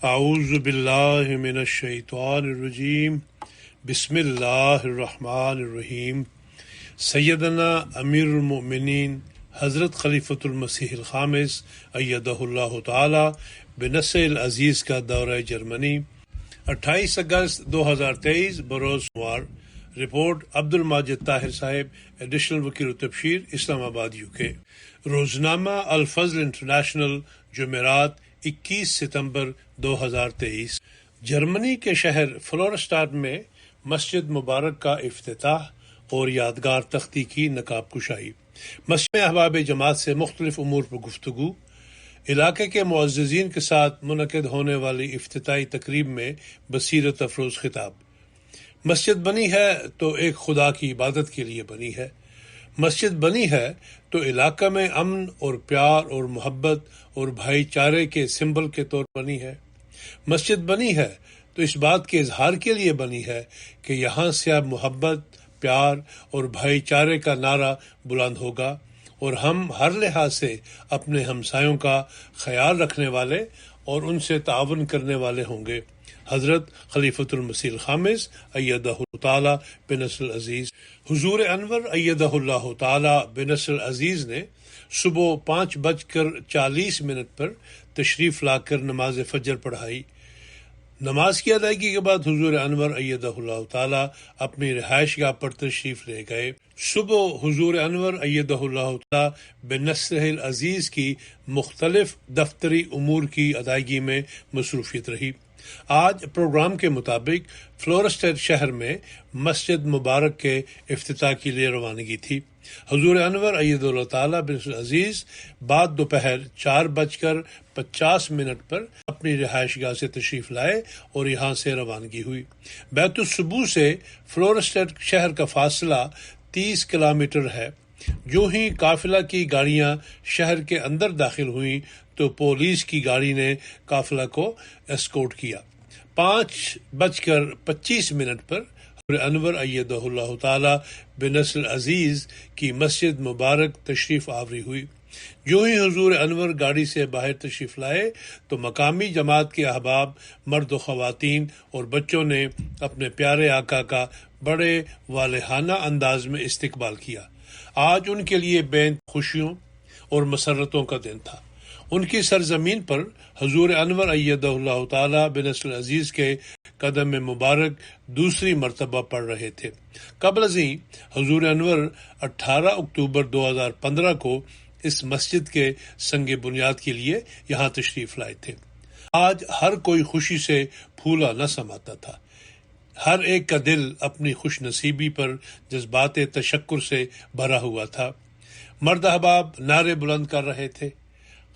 اعوذ باللہ من الشیطان الرجیم بسم اللہ الرحمن الرحیم۔ سیدنا امیر المؤمنین حضرت خلیفۃ المسیح الخامس ایدہ اللہ تعالی بنصرہ العزیز کا دورہ جرمنی 28 اگست 2023 بروز سوموار۔ رپورٹ عبد الماجد طاہر صاحب، ایڈیشنل وکیل التبشیر، اسلام آباد UK۔ روزنامہ الفضل انٹرنیشنل، جمعرات 21 ستمبر 2023۔ جرمنی کے شہر فلورسٹاٹ میں مسجد مبارک کا افتتاح اور یادگار تختی کی نقاب کشائی۔ مسجد میں احباب جماعت سے مختلف امور پر گفتگو۔ علاقے کے معززین کے ساتھ منعقد ہونے والی افتتاحی تقریب میں بصیرت افروز خطاب۔ مسجد بنی ہے تو ایک خدا کی عبادت کے لیے بنی ہے۔ مسجد بنی ہے تو علاقہ میں امن اور پیار اور محبت اور بھائی چارے کے سمبل کے طور پر بنی ہے۔ مسجد بنی ہے تو اس بات کے اظہار کے لیے بنی ہے کہ یہاں سے اب محبت، پیار اور بھائی چارے کا نعرہ بلند ہوگا اور ہم ہر لحاظ سے اپنے ہمسایوں کا خیال رکھنے والے اور ان سے تعاون کرنے والے ہوں گے۔ حضرت خلیفۃ المسیح الخامس ایدہ تعالی بنصر العزیز۔ حضور انور ایدہ اللہ تعالی بنصر العزیز نے صبح 5:40 پر تشریف لا کر نماز فجر پڑھائی۔ نماز کی ادائیگی کے بعد حضور انور ایدہ اللہ تعالی اپنی رہائش گاہ پر تشریف لے گئے۔ صبح حضور انور ایدہ اللہ تعالی بنصرہ العزیز کی مختلف دفتری امور کی ادائیگی میں مصروفیت رہی۔ آج پروگرام کے مطابق فلورسٹاٹ شہر میں مسجد مبارک کے افتتاح کے لیے روانگی تھی۔ حضور انور ایدہ اللہ تعالی بنصر العزیز بعد دوپہر 4:50 پر اپنی رہائش گاہ سے تشریف لائے اور یہاں سے روانگی ہوئی۔ بیت الصبوح سے فلورسٹاٹ شہر کا فاصلہ 30 کلومیٹر ہے۔ جو ہی قافلہ کی گاڑیاں شہر کے اندر داخل ہوئیں تو پولیس کی گاڑی نے قافلہ کو اسکورٹ کیا۔ 5:25 پر حضور انور ایدہ اللہ تعالی بنصر العزیز کی مسجد مبارک تشریف آوری ہوئی۔ جو ہی حضور انور گاڑی سے باہر تشریف لائے تو مقامی جماعت کے احباب، مرد و خواتین اور بچوں نے اپنے پیارے آقا کا بڑے والہانہ انداز میں استقبال کیا۔ آج ان کے لیے بے خوشیوں اور مسرتوں کا دن تھا۔ ان کی سرزمین پر حضور انور ایدہ اللہ تعالی بنصر العزیز کے قدم مبارک دوسری مرتبہ پڑھ رہے تھے۔ قبل ازیں حضور انور 18 اکتوبر 2015 کو اس مسجد کے سنگ بنیاد کے لیے یہاں تشریف لائے تھے۔ آج ہر کوئی خوشی سے پھولا نہ سماتا تھا۔ ہر ایک کا دل اپنی خوش نصیبی پر جذبات تشکر سے بھرا ہوا تھا۔ مرد احباب نعرے بلند کر رہے تھے،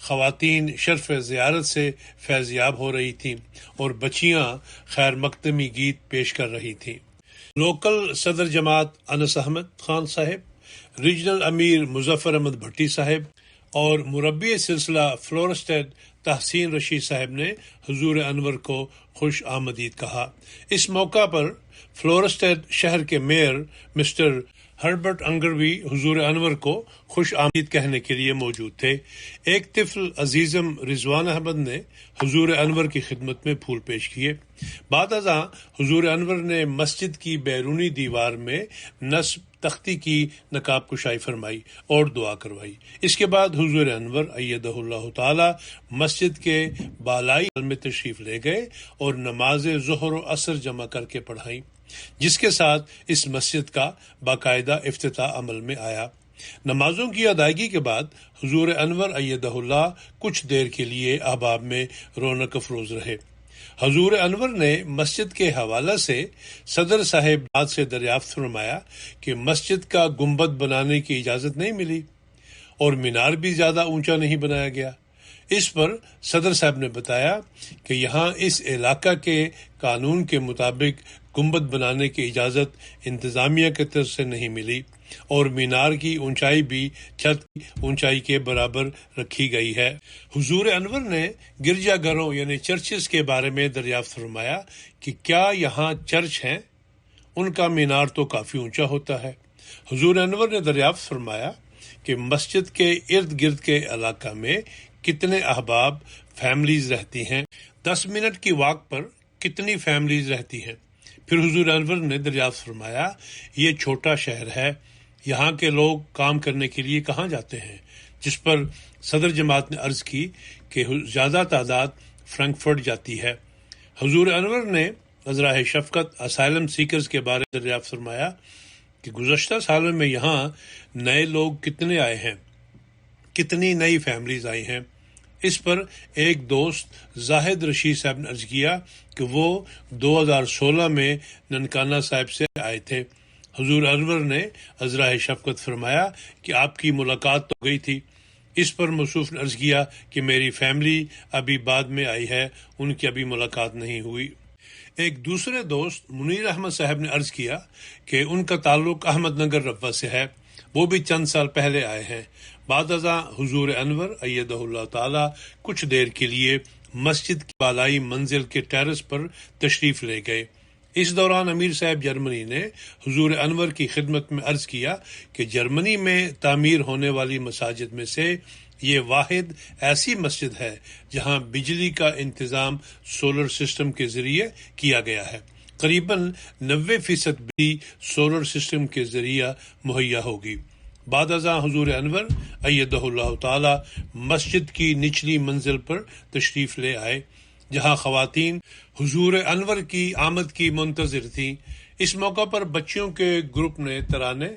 خواتین شرف زیارت سے فیضیاب ہو رہی تھیں اور بچیاں خیر مقدمی گیت پیش کر رہی تھیں۔ لوکل صدر جماعت انس احمد خان صاحب، ریجنل امیر مظفر احمد بھٹی صاحب اور مربی سلسلہ فلورسٹاٹ تحسین رشید صاحب نے حضور انور کو خوش آمدید کہا۔ اس موقع پر فلورسٹاٹ شہر کے میئر مسٹر ہربرٹ انگر بھی حضور انور کو خوش آمدید کہنے کے لیے موجود تھے۔ ایک طفل عزیزم رضوان احمد نے حضور انور کی خدمت میں پھول پیش کیے۔ بعد ازاں حضور انور نے مسجد کی بیرونی دیوار میں نصب تختی کی نقاب کشائی فرمائی اور دعا کروائی۔ اس کے بعد حضور انور ایدہ اللہ تعالی مسجد کے بالائی حال میں تشریف لے گئے اور نماز ظہر و عصر جمع کر کے پڑھائیں، جس کے ساتھ اس مسجد کا باقاعدہ افتتاح عمل میں آیا۔ نمازوں کی ادائیگی کے بعد حضور انور ایدہ اللہ کچھ دیر کے لیے احباب میں رونق افروز رہے۔ حضور انور نے مسجد کے حوالہ سے صدر صاحب سے دریافت فرمایا کہ مسجد کا گنبد بنانے کی اجازت نہیں ملی اور مینار بھی زیادہ اونچا نہیں بنایا گیا۔ اس پر صدر صاحب نے بتایا کہ یہاں اس علاقہ کے قانون کے مطابق گنبد بنانے کی اجازت انتظامیہ کی طرف سے نہیں ملی اور مینار کی اونچائی بھی چھت کی اونچائی کے برابر رکھی گئی ہے۔ حضور انور نے گرجا گھروں یعنی چرچز کے بارے میں دریافت فرمایا کہ کیا یہاں چرچ ہیں؟ ان کا مینار تو کافی اونچا ہوتا ہے۔ حضور انور نے دریافت فرمایا کہ مسجد کے ارد گرد کے علاقہ میں کتنے احباب فیملیز رہتی ہیں؟ 10 منٹ کی واک پر کتنی فیملیز رہتی ہیں؟ پھر حضور انور نے دریافت فرمایا، یہ چھوٹا شہر ہے، یہاں کے لوگ کام کرنے کے لیے کہاں جاتے ہیں؟ جس پر صدر جماعت نے عرض کی کہ زیادہ تعداد فرینکفرٹ جاتی ہے۔ حضور انور نے عذراء شفقت اسائلم سیکرز کے بارے میں دریافت فرمایا کہ گزشتہ سالوں میں یہاں نئے لوگ کتنے آئے ہیں، کتنی نئی فیملیز آئی ہیں۔ اس پر ایک دوست زاہد رشید صاحب نے عرض کیا کہ وہ 2016 میں ننکانہ صاحب سے آئے تھے۔ حضور انور نے عذراء شفقت فرمایا کہ آپ کی ملاقات تو گئی تھی۔ اس پر موصوف نے عرض کیا کہ میری فیملی ابھی بعد میں آئی ہے، ان کی ابھی ملاقات نہیں ہوئی۔ ایک دوسرے دوست منیر احمد صاحب نے عرض کیا کہ ان کا تعلق احمد نگر ربوہ سے ہے، وہ بھی چند سال پہلے آئے ہیں۔ بعد ازاں حضور انور ایدہ اللہ تعالی کچھ دیر کے لیے مسجد کی بالائی منزل کے ٹیرس پر تشریف لے گئے۔ اس دوران امیر صاحب جرمنی نے حضور انور کی خدمت میں عرض کیا کہ جرمنی میں تعمیر ہونے والی مساجد میں سے یہ واحد ایسی مسجد ہے جہاں بجلی کا انتظام سولر سسٹم کے ذریعے کیا گیا ہے۔ قریباً 90% بجلی سولر سسٹم کے ذریعہ مہیا ہوگی۔ بعد ازاں حضور انور ایدہ اللہ تعالی مسجد کی نچلی منزل پر تشریف لے آئے، جہاں خواتین حضور انور کی آمد کی منتظر تھیں۔ اس موقع پر بچیوں کے گروپ نے ترانے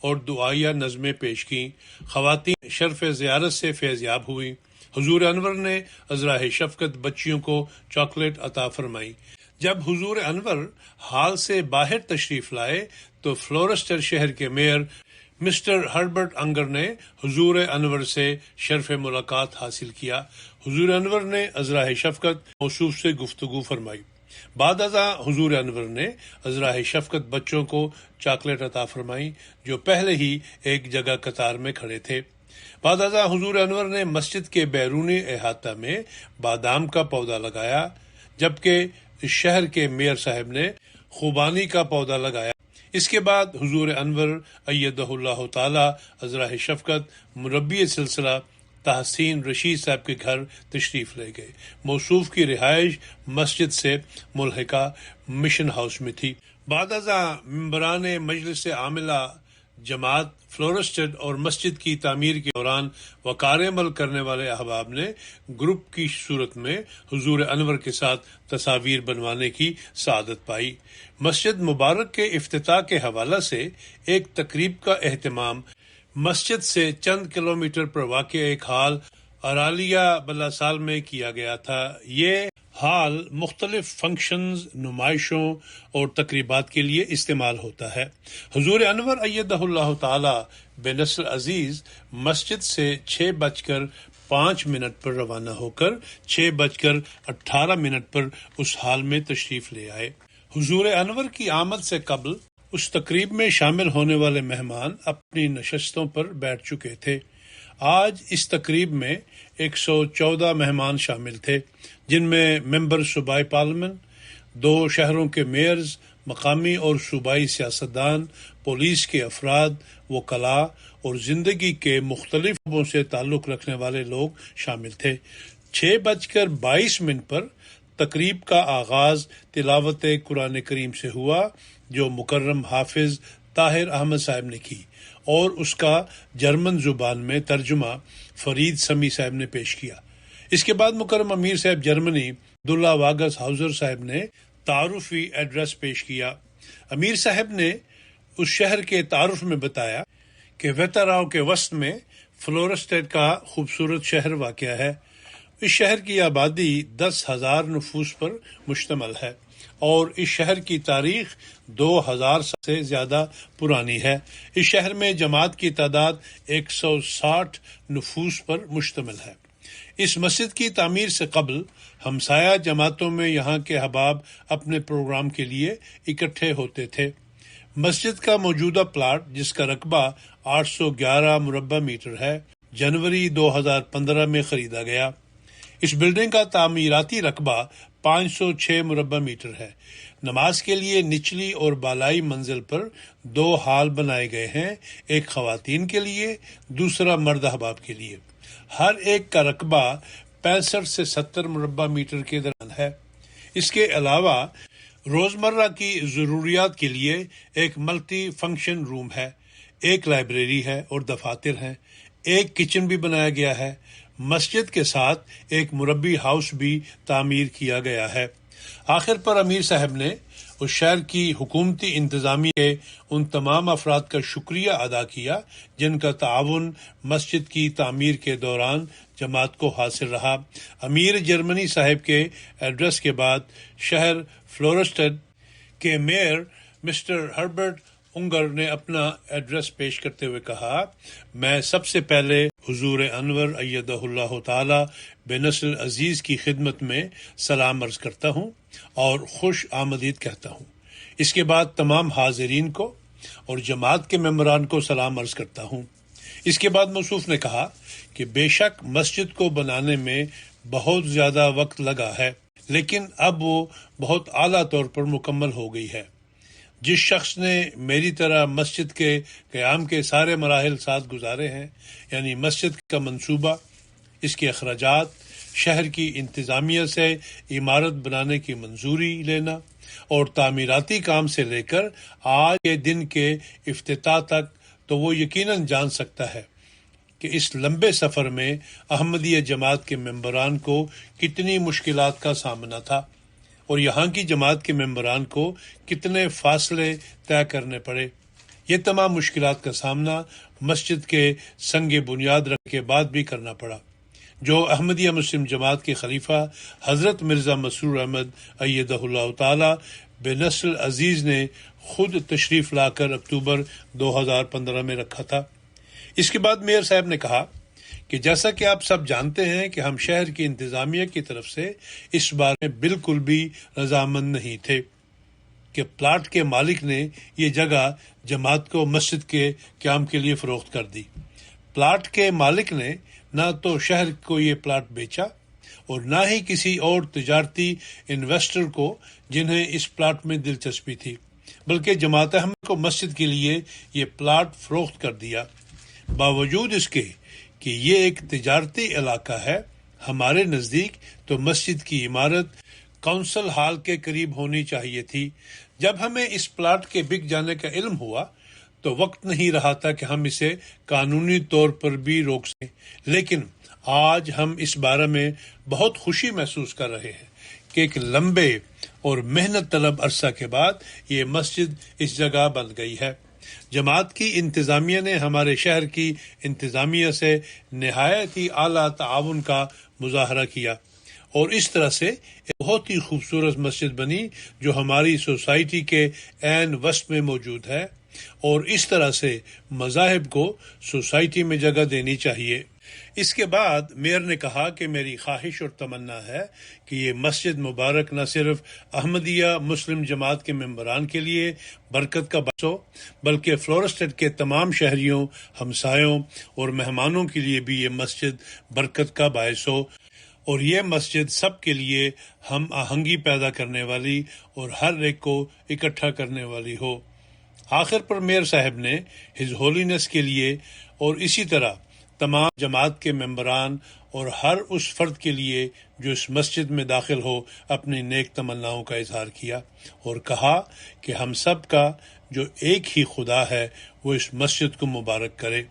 اور دعائیہ نظمیں پیش کیں۔ خواتین شرف زیارت سے فیضیاب ہوئیں۔ حضور انور نے عذراء شفقت بچیوں کو چاکلیٹ عطا فرمائی۔ جب حضور انور ہال سے باہر تشریف لائے تو فلورسٹر شہر کے میئر مسٹر ہربرٹ انگر نے حضور انور سے شرف ملاقات حاصل کیا۔ حضور انور نے عذراء شفقت موصوف سے گفتگو فرمائی۔ بعد ازاں حضور انور نے عذراء شفقت بچوں کو چاکلیٹ عطا فرمائی جو پہلے ہی ایک جگہ قطار میں کھڑے تھے۔ بعد ازاں حضور انور نے مسجد کے بیرونی احاطہ میں بادام کا پودا لگایا، جبکہ شہر کے میئر صاحب نے خوبانی کا پودا لگایا۔ اس کے بعد حضور انور ایدہ اللہ تعالی عذراء شفقت مربی سلسلہ تحسین رشید صاحب کے گھر تشریف لے گئے۔ موصوف کی رہائش مسجد سے ملحقہ مشن ہاؤس میں تھی۔ بعد ازاں ممبران مجلس عاملہ جماعت فلورسٹڈ اور مسجد کی تعمیر کے دوران وقار عمل کرنے والے احباب نے گروپ کی صورت میں حضور انور کے ساتھ تصاویر بنوانے کی سعادت پائی۔ مسجد مبارک کے افتتاح کے حوالے سے ایک تقریب کا اہتمام مسجد سے چند کلومیٹر پر واقع ایک ہال ارالیہ بلاسال میں کیا گیا تھا۔ یہ ہال مختلف فنکشنز، نمائشوں اور تقریبات کے لیے استعمال ہوتا ہے۔ حضور انور ایدہ اللہ تعالی بنصر عزیز مسجد سے 6:05 پر روانہ ہو کر 6:18 پر اس ہال میں تشریف لے آئے۔ حضور انور کی آمد سے قبل اس تقریب میں شامل ہونے والے مہمان اپنی نشستوں پر بیٹھ چکے تھے۔ آج اس تقریب میں 114 مہمان شامل تھے، جن میں ممبر صوبائی پارلیمنٹ، 2 شہروں کے میئرز، مقامی اور صوبائی سیاستدان، پولیس کے افراد، وکلاء اور زندگی کے مختلف شعبوں سے تعلق رکھنے والے لوگ شامل تھے۔ 6:22 پر تقریب کا آغاز تلاوت قرآن کریم سے ہوا، جو مکرم حافظ طاہر احمد صاحب نے کی، اور اس کا جرمن زبان میں ترجمہ فرید سمی صاحب نے پیش کیا۔ اس کے بعد مکرم امیر صاحب جرمنی عبداللہ واگس ہاؤزر صاحب نے تعارفی ایڈریس پیش کیا۔ امیر صاحب نے اس شہر کے تعارف میں بتایا کہ ویتاراؤ کے وسط میں فلورسٹڈ کا خوبصورت شہر واقع ہے۔ اس شہر کی آبادی 10,000 نفوس پر مشتمل ہے اور اس شہر کی تاریخ 2000 سے زیادہ پرانی ہے۔ اس شہر میں جماعت کی تعداد 160 نفوس پر مشتمل ہے۔ اس مسجد کی تعمیر سے قبل ہمسایہ جماعتوں میں یہاں کے احباب اپنے پروگرام کے لیے اکٹھے ہوتے تھے۔ مسجد کا موجودہ پلاٹ، جس کا رقبہ 811 مربع میٹر ہے، جنوری 2015 میں خریدا گیا۔ اس بلڈنگ کا تعمیراتی رقبہ 506 مربع میٹر ہے۔ نماز کے لیے نچلی اور بالائی منزل پر 2 ہال بنائے گئے ہیں، ایک خواتین کے لیے، دوسرا مرد احباب کے لیے۔ ہر ایک کا رقبہ 65 سے 70 مربع میٹر کے درمیان ہے۔ اس کے علاوہ روزمرہ کی ضروریات کے لیے ایک ملٹی فنکشن روم ہے، ایک لائبریری ہے اور دفاتر ہیں، ایک کچن بھی بنایا گیا ہے۔ مسجد کے ساتھ ایک مربی ہاؤس بھی تعمیر کیا گیا ہے۔ آخر پر امیر صاحب نے اس شہر کی حکومتی انتظامیہ کے ان تمام افراد کا شکریہ ادا کیا جن کا تعاون مسجد کی تعمیر کے دوران جماعت کو حاصل رہا۔ امیر جرمنی صاحب کے ایڈریس کے بعد شہر فلورسٹڈ کے میئر مسٹر ہربرٹ انگر نے اپنا ایڈریس پیش کرتے ہوئے کہا، میں سب سے پہلے حضور انور ایدہ اللہ تعالی بنصر عزیز کی خدمت میں سلام عرض کرتا ہوں اور خوش آمدید کہتا ہوں۔ اس کے بعد تمام حاضرین کو اور جماعت کے ممبران کو سلام عرض کرتا ہوں۔ اس کے بعد موصوف نے کہا کہ بے شک مسجد کو بنانے میں بہت زیادہ وقت لگا ہے، لیکن اب وہ بہت اعلیٰ طور پر مکمل ہو گئی ہے۔ جس شخص نے میری طرح مسجد کے قیام کے سارے مراحل ساتھ گزارے ہیں، یعنی مسجد کا منصوبہ، اس کے اخراجات، شہر کی انتظامیہ سے عمارت بنانے کی منظوری لینا اور تعمیراتی کام سے لے کر آج کے دن کے افتتاح تک، تو وہ یقیناً جان سکتا ہے کہ اس لمبے سفر میں احمدیہ جماعت کے ممبران کو کتنی مشکلات کا سامنا تھا اور یہاں کی جماعت کے ممبران کو کتنے فاصلے طے کرنے پڑے۔ یہ تمام مشکلات کا سامنا مسجد کے سنگ بنیاد رکھنے کے بعد بھی کرنا پڑا، جو احمدیہ مسلم جماعت کے خلیفہ حضرت مرزا مسرور احمد ایدہ اللہ تعالی بنصر عزیز نے خود تشریف لا کر اکتوبر 2015 میں رکھا تھا۔ اس کے بعد میئر صاحب نے کہا کہ جیسا کہ آپ سب جانتے ہیں کہ ہم شہر کی انتظامیہ کی طرف سے اس بارے میں بالکل بھی رضامند نہیں تھے کہ پلاٹ کے مالک نے یہ جگہ جماعت کو مسجد کے قیام کے لیے فروخت کر دی۔ پلاٹ کے مالک نے نہ تو شہر کو یہ پلاٹ بیچا اور نہ ہی کسی اور تجارتی انویسٹر کو جنہیں اس پلاٹ میں دلچسپی تھی، بلکہ جماعت احمد کو مسجد کے لیے یہ پلاٹ فروخت کر دیا۔ باوجود اس کے کہ یہ ایک تجارتی علاقہ ہے، ہمارے نزدیک تو مسجد کی عمارت کونسل ہال کے قریب ہونی چاہیے تھی۔ جب ہمیں اس پلاٹ کے بک جانے کا علم ہوا تو وقت نہیں رہا تھا کہ ہم اسے قانونی طور پر بھی روک سکیں، لیکن آج ہم اس بارے میں بہت خوشی محسوس کر رہے ہیں کہ ایک لمبے اور محنت طلب عرصہ کے بعد یہ مسجد اس جگہ بن گئی ہے۔ جماعت کی انتظامیہ نے ہمارے شہر کی انتظامیہ سے نہایت ہی اعلیٰ تعاون کا مظاہرہ کیا اور اس طرح سے ایک بہت ہی خوبصورت مسجد بنی جو ہماری سوسائٹی کے عین وسط میں موجود ہے، اور اس طرح سے مذاہب کو سوسائٹی میں جگہ دینی چاہیے۔ اس کے بعد میئر نے کہا کہ میری خواہش اور تمنا ہے کہ یہ مسجد مبارک نہ صرف احمدیہ مسلم جماعت کے ممبران کے لیے برکت کا باعث ہو، بلکہ فلورسٹڈ کے تمام شہریوں، ہمسایوں اور مہمانوں کے لیے بھی یہ مسجد برکت کا باعث ہو، اور یہ مسجد سب کے لیے ہم آہنگی پیدا کرنے والی اور ہر ایک کو اکٹھا کرنے والی ہو۔ آخر پر میئر صاحب نے ہز ہولینس کے لیے اور اسی طرح تمام جماعت کے ممبران اور ہر اس فرد کے لیے جو اس مسجد میں داخل ہو اپنی نیک تمناؤں کا اظہار کیا اور کہا کہ ہم سب کا جو ایک ہی خدا ہے وہ اس مسجد کو مبارک کرے۔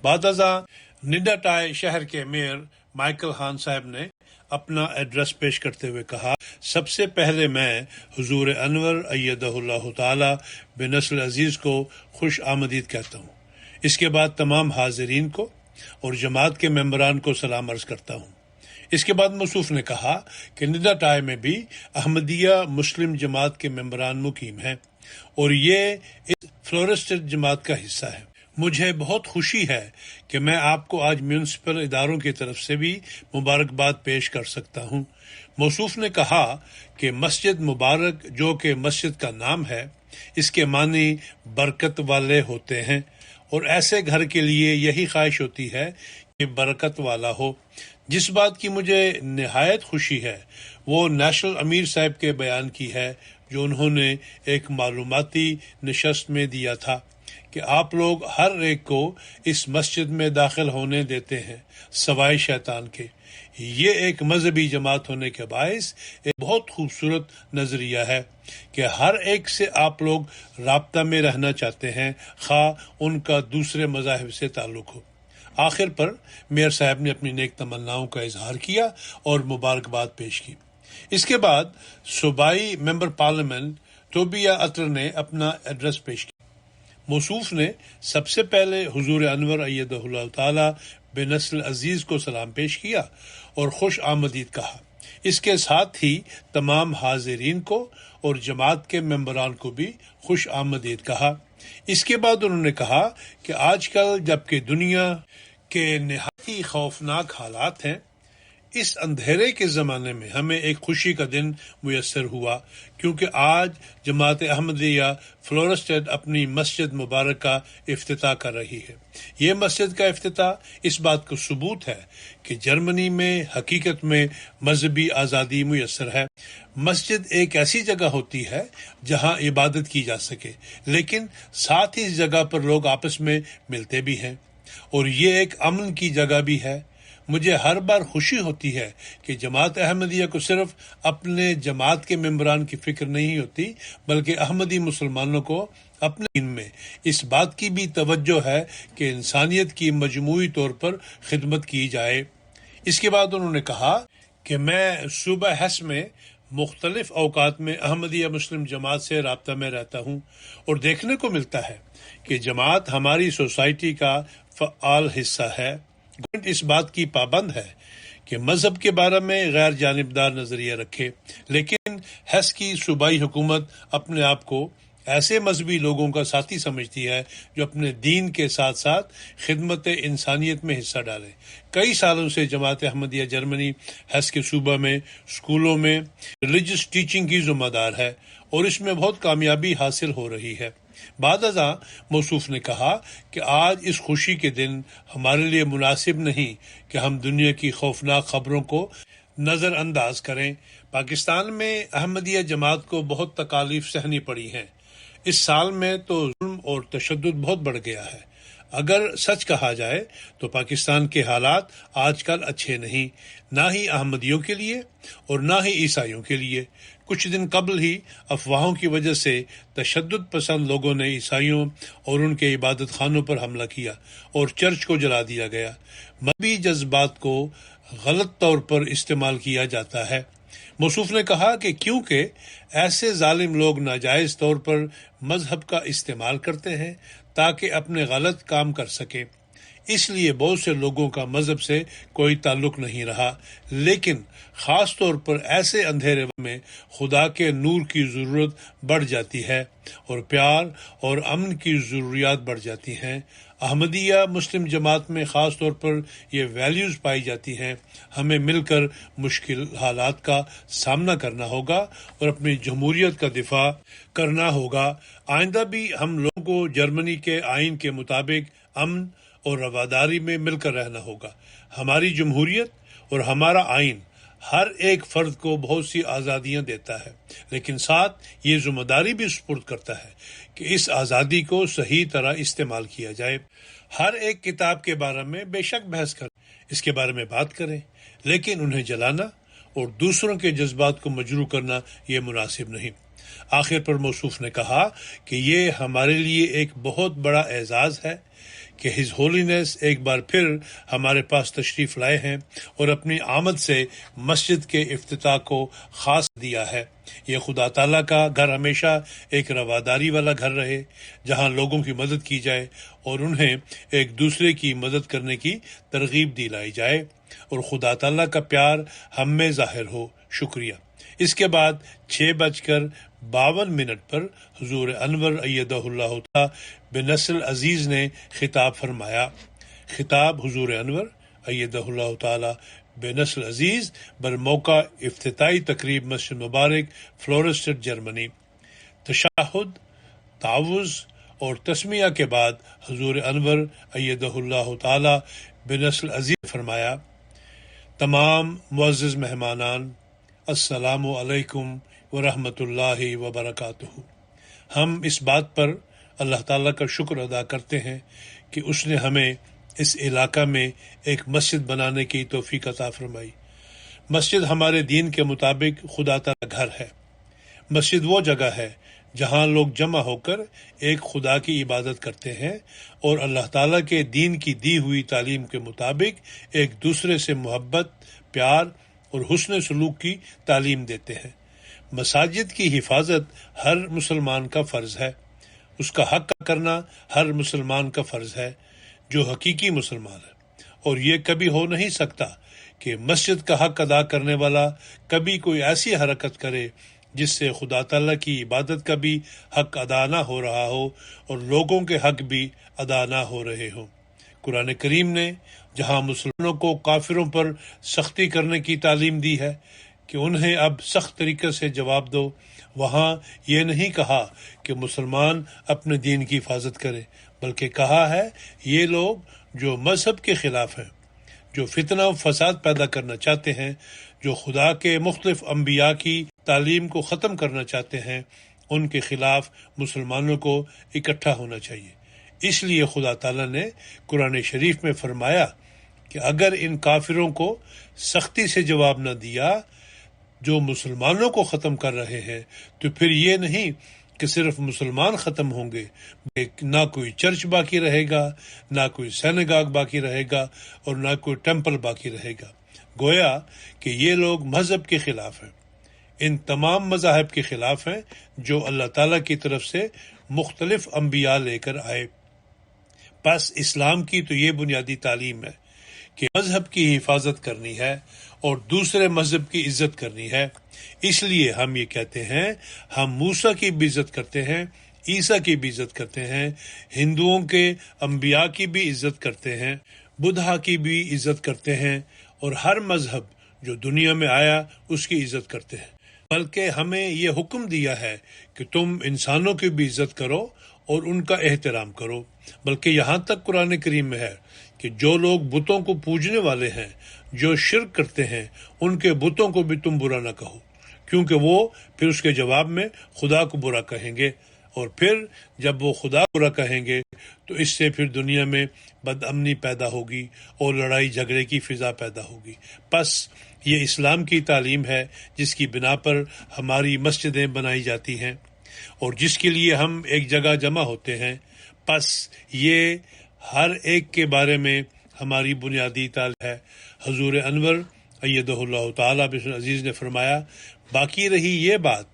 بعد ازاں نڈاٹائے شہر کے میئر مائیکل ہان صاحب نے اپنا ایڈریس پیش کرتے ہوئے کہا، سب سے پہلے میں حضور انور ایدہ اللہ تعالی بنصر عزیز کو خوش آمدید کہتا ہوں۔ اس کے بعد تمام حاضرین کو اور جماعت کے ممبران کو سلام عرض کرتا ہوں۔ اس کے بعد موصوف نے کہا کہ نڈاٹائے میں بھی احمدیہ مسلم جماعت کے ممبران مقیم ہیں اور یہ اس فلورسٹڈ جماعت کا حصہ ہے۔ مجھے بہت خوشی ہے کہ میں آپ کو آج میونسپل اداروں کی طرف سے بھی مبارکباد پیش کر سکتا ہوں۔ موصوف نے کہا کہ مسجد مبارک جو کہ مسجد کا نام ہے، اس کے معنی برکت والے ہوتے ہیں، اور ایسے گھر کے لیے یہی خواہش ہوتی ہے کہ برکت والا ہو۔ جس بات کی مجھے نہایت خوشی ہے وہ نیشنل امیر صاحب کے بیان کی ہے جو انہوں نے ایک معلوماتی نشست میں دیا تھا کہ آپ لوگ ہر ایک کو اس مسجد میں داخل ہونے دیتے ہیں سوائے شیطان کے۔ یہ ایک مذہبی جماعت ہونے کے باعث ایک بہت خوبصورت نظریہ ہے کہ ہر ایک سے آپ لوگ رابطہ میں رہنا چاہتے ہیں، خواہ ان کا دوسرے مذاہب سے تعلق ہو۔ آخر پر میئر صاحب نے اپنی نیک تمناؤں کا اظہار کیا اور مبارکباد پیش کی۔ اس کے بعد صوبائی ممبر پارلیمنٹ توبیہ عطر نے اپنا ایڈریس پیش کیا۔ موصوف نے سب سے پہلے حضور انور ایدہ اللہ تعالی بنصر عزیز کو سلام پیش کیا اور خوش آمدید کہا۔ اس کے ساتھ ہی تمام حاضرین کو اور جماعت کے ممبران کو بھی خوش آمدید کہا۔ اس کے بعد انہوں نے کہا کہ آج کل جبکہ دنیا کے نہایت خوفناک حالات ہیں، اس اندھیرے کے زمانے میں ہمیں ایک خوشی کا دن میسر ہوا، کیونکہ آج جماعت احمدیہ فلورسٹڈ اپنی مسجد مبارک کا افتتاح کر رہی ہے۔ یہ مسجد کا افتتاح اس بات کا ثبوت ہے کہ جرمنی میں حقیقت میں مذہبی آزادی میسر ہے۔ مسجد ایک ایسی جگہ ہوتی ہے جہاں عبادت کی جا سکے، لیکن ساتھ ہی اس جگہ پر لوگ آپس میں ملتے بھی ہیں، اور یہ ایک امن کی جگہ بھی ہے۔ مجھے ہر بار خوشی ہوتی ہے کہ جماعت احمدیہ کو صرف اپنے جماعت کے ممبران کی فکر نہیں ہوتی، بلکہ احمدی مسلمانوں کو اپنے دین میں اس بات کی بھی توجہ ہے کہ انسانیت کی مجموعی طور پر خدمت کی جائے۔ اس کے بعد انہوں نے کہا کہ میں صوبہ ہیس میں مختلف اوقات میں احمدیہ مسلم جماعت سے رابطہ میں رہتا ہوں، اور دیکھنے کو ملتا ہے کہ جماعت ہماری سوسائٹی کا فعال حصہ ہے۔ گورنمنٹ اس بات کی پابند ہے کہ مذہب کے بارے میں غیر جانبدار نظریہ رکھے، لیکن ہیس کی صوبائی حکومت اپنے آپ کو ایسے مذہبی لوگوں کا ساتھی سمجھتی ہے جو اپنے دین کے ساتھ ساتھ خدمت انسانیت میں حصہ ڈالے۔ کئی سالوں سے جماعت احمدیہ جرمنی ہیس کے صوبہ میں اسکولوں میں ریلیجس ٹیچنگ کی ذمہ دار ہے، اور اس میں بہت کامیابی حاصل ہو رہی ہے۔ بعد ازاں موصوف نے کہا کہ آج اس خوشی کے دن ہمارے لیے مناسب نہیں کہ ہم دنیا کی خوفناک خبروں کو نظر انداز کریں۔ پاکستان میں احمدیہ جماعت کو بہت تکالیف سہنی پڑی ہیں۔ اس سال میں تو ظلم اور تشدد بہت بڑھ گیا ہے۔ اگر سچ کہا جائے تو پاکستان کے حالات آج کل اچھے نہیں، نہ ہی احمدیوں کے لیے اور نہ ہی عیسائیوں کے لیے۔ کچھ دن قبل ہی افواہوں کی وجہ سے تشدد پسند لوگوں نے عیسائیوں اور ان کے عبادت خانوں پر حملہ کیا اور چرچ کو جلا دیا گیا۔ مذہبی جذبات کو غلط طور پر استعمال کیا جاتا ہے۔ موصوف نے کہا کہ کیونکہ ایسے ظالم لوگ ناجائز طور پر مذہب کا استعمال کرتے ہیں تاکہ اپنے غلط کام کر سکیں، اس لیے بہت سے لوگوں کا مذہب سے کوئی تعلق نہیں رہا، لیکن خاص طور پر ایسے اندھیرے میں خدا کے نور کی ضرورت بڑھ جاتی ہے اور پیار اور امن کی ضروریات بڑھ جاتی ہیں۔ احمدیہ مسلم جماعت میں خاص طور پر یہ ویلیوز پائی جاتی ہیں۔ ہمیں مل کر مشکل حالات کا سامنا کرنا ہوگا اور اپنی جمہوریت کا دفاع کرنا ہوگا۔ آئندہ بھی ہم لوگوں کو جرمنی کے آئین کے مطابق امن اور رواداری میں مل کر رہنا ہوگا۔ ہماری جمہوریت اور ہمارا آئین ہر ایک فرد کو بہت سی آزادیاں دیتا ہے، لیکن ساتھ یہ ذمہ داری بھی سپرد کرتا ہے کہ اس آزادی کو صحیح طرح استعمال کیا جائے۔ ہر ایک کتاب کے بارے میں بے شک بحث کریں، اس کے بارے میں بات کریں، لیکن انہیں جلانا اور دوسروں کے جذبات کو مجروح کرنا یہ مناسب نہیں۔ آخر پر موصوف نے کہا کہ یہ ہمارے لیے ایک بہت بڑا اعزاز ہے کہ ہز ہولینس ایک بار پھر ہمارے پاس تشریف لائے ہیں اور اپنی آمد سے مسجد کے افتتاح کو خاص دیا ہے۔ یہ خدا تعالیٰ کا گھر ہمیشہ ایک رواداری والا گھر رہے، جہاں لوگوں کی مدد کی جائے اور انہیں ایک دوسرے کی مدد کرنے کی ترغیب دلائی جائے، اور خدا تعالیٰ کا پیار ہم میں ظاہر ہو۔ شکریہ۔ اس کے بعد 6:52 پر حضور انور ایدہ اللہ تعالی بنصر عزیز نے خطاب فرمایا۔ خطاب حضور انور ایدہ اللہ تعالی بنصر عزیز برموقع افتتاحی تقریب مسجد مبارک فلورسٹڈ جرمنی۔ تشہد، تعوذ اور تسمیہ کے بعد حضور انور ایدہ اللہ تعالی بنصر عزیز نے فرمایا: تمام معزز مہمانان، السلام علیکم ورحمۃ اللہ وبرکاتہ۔ ہم اس بات پر اللہ تعالیٰ کا شکر ادا کرتے ہیں کہ اس نے ہمیں اس علاقہ میں ایک مسجد بنانے کی توفیق عطا فرمائی۔ مسجد ہمارے دین کے مطابق خدا تعالی گھر ہے۔ مسجد وہ جگہ ہے جہاں لوگ جمع ہو کر ایک خدا کی عبادت کرتے ہیں اور اللہ تعالیٰ کے دین کی دی ہوئی تعلیم کے مطابق ایک دوسرے سے محبت، پیار اور حسن سلوک کی تعلیم دیتے ہیں۔ مساجد کی حفاظت ہر مسلمان کا فرض ہے۔ اس کا حق کرنا ہر مسلمان کا فرض ہے جو حقیقی مسلمان ہے، اور یہ کبھی ہو نہیں سکتا کہ مسجد کا حق ادا کرنے والا کبھی کوئی ایسی حرکت کرے جس سے خدا تعالیٰ کی عبادت کا بھی حق ادا نہ ہو رہا ہو اور لوگوں کے حق بھی ادا نہ ہو رہے ہوں۔ قرآن کریم نے جہاں مسلمانوں کو کافروں پر سختی کرنے کی تعلیم دی ہے کہ انہیں اب سخت طریقے سے جواب دو، وہاں یہ نہیں کہا کہ مسلمان اپنے دین کی حفاظت کرے، بلکہ کہا ہے یہ لوگ جو مذہب کے خلاف ہیں، جو فتنہ و فساد پیدا کرنا چاہتے ہیں، جو خدا کے مختلف انبیاء کی تعلیم کو ختم کرنا چاہتے ہیں، ان کے خلاف مسلمانوں کو اکٹھا ہونا چاہیے۔ اس لیے خدا تعالیٰ نے قرآن شریف میں فرمایا کہ اگر ان کافروں کو سختی سے جواب نہ دیا جو مسلمانوں کو ختم کر رہے ہیں، تو پھر یہ نہیں کہ صرف مسلمان ختم ہوں گے، نہ کوئی چرچ باقی رہے گا، نہ کوئی سینگاگ باقی رہے گا اور نہ کوئی ٹیمپل باقی رہے گا۔ گویا کہ یہ لوگ مذہب کے خلاف ہیں، ان تمام مذاہب کے خلاف ہیں جو اللہ تعالیٰ کی طرف سے مختلف انبیاء لے کر آئے۔ پس اسلام کی تو یہ بنیادی تعلیم ہے کہ مذہب کی حفاظت کرنی ہے اور دوسرے مذہب کی عزت کرنی ہے۔ اس لیے ہم یہ کہتے ہیں، ہم موسیٰ کی بھی عزت کرتے ہیں، عیسیٰ کی بھی عزت کرتے ہیں، ہندوؤں کے انبیاء کی بھی عزت کرتے ہیں، بدھا کی بھی عزت کرتے ہیں، اور ہر مذہب جو دنیا میں آیا اس کی عزت کرتے ہیں۔ بلکہ ہمیں یہ حکم دیا ہے کہ تم انسانوں کی بھی عزت کرو اور ان کا احترام کرو۔ بلکہ یہاں تک قرآن کریم میں ہے کہ جو لوگ بتوں کو پوجنے والے ہیں، جو شرک کرتے ہیں، ان کے بتوں کو بھی تم برا نہ کہو، کیونکہ وہ پھر اس کے جواب میں خدا کو برا کہیں گے، اور پھر جب وہ خدا کو برا کہیں گے تو اس سے پھر دنیا میں بد امنی پیدا ہوگی اور لڑائی جھگڑے کی فضا پیدا ہوگی۔ پس یہ اسلام کی تعلیم ہے جس کی بنا پر ہماری مسجدیں بنائی جاتی ہیں اور جس کے لیے ہم ایک جگہ جمع ہوتے ہیں۔ پس یہ ہر ایک کے بارے میں ہماری بنیادی تعلیم ہے۔ حضور انور ایدہ اللہ تعالیٰ بسم عزیز نے فرمایا، باقی رہی یہ بات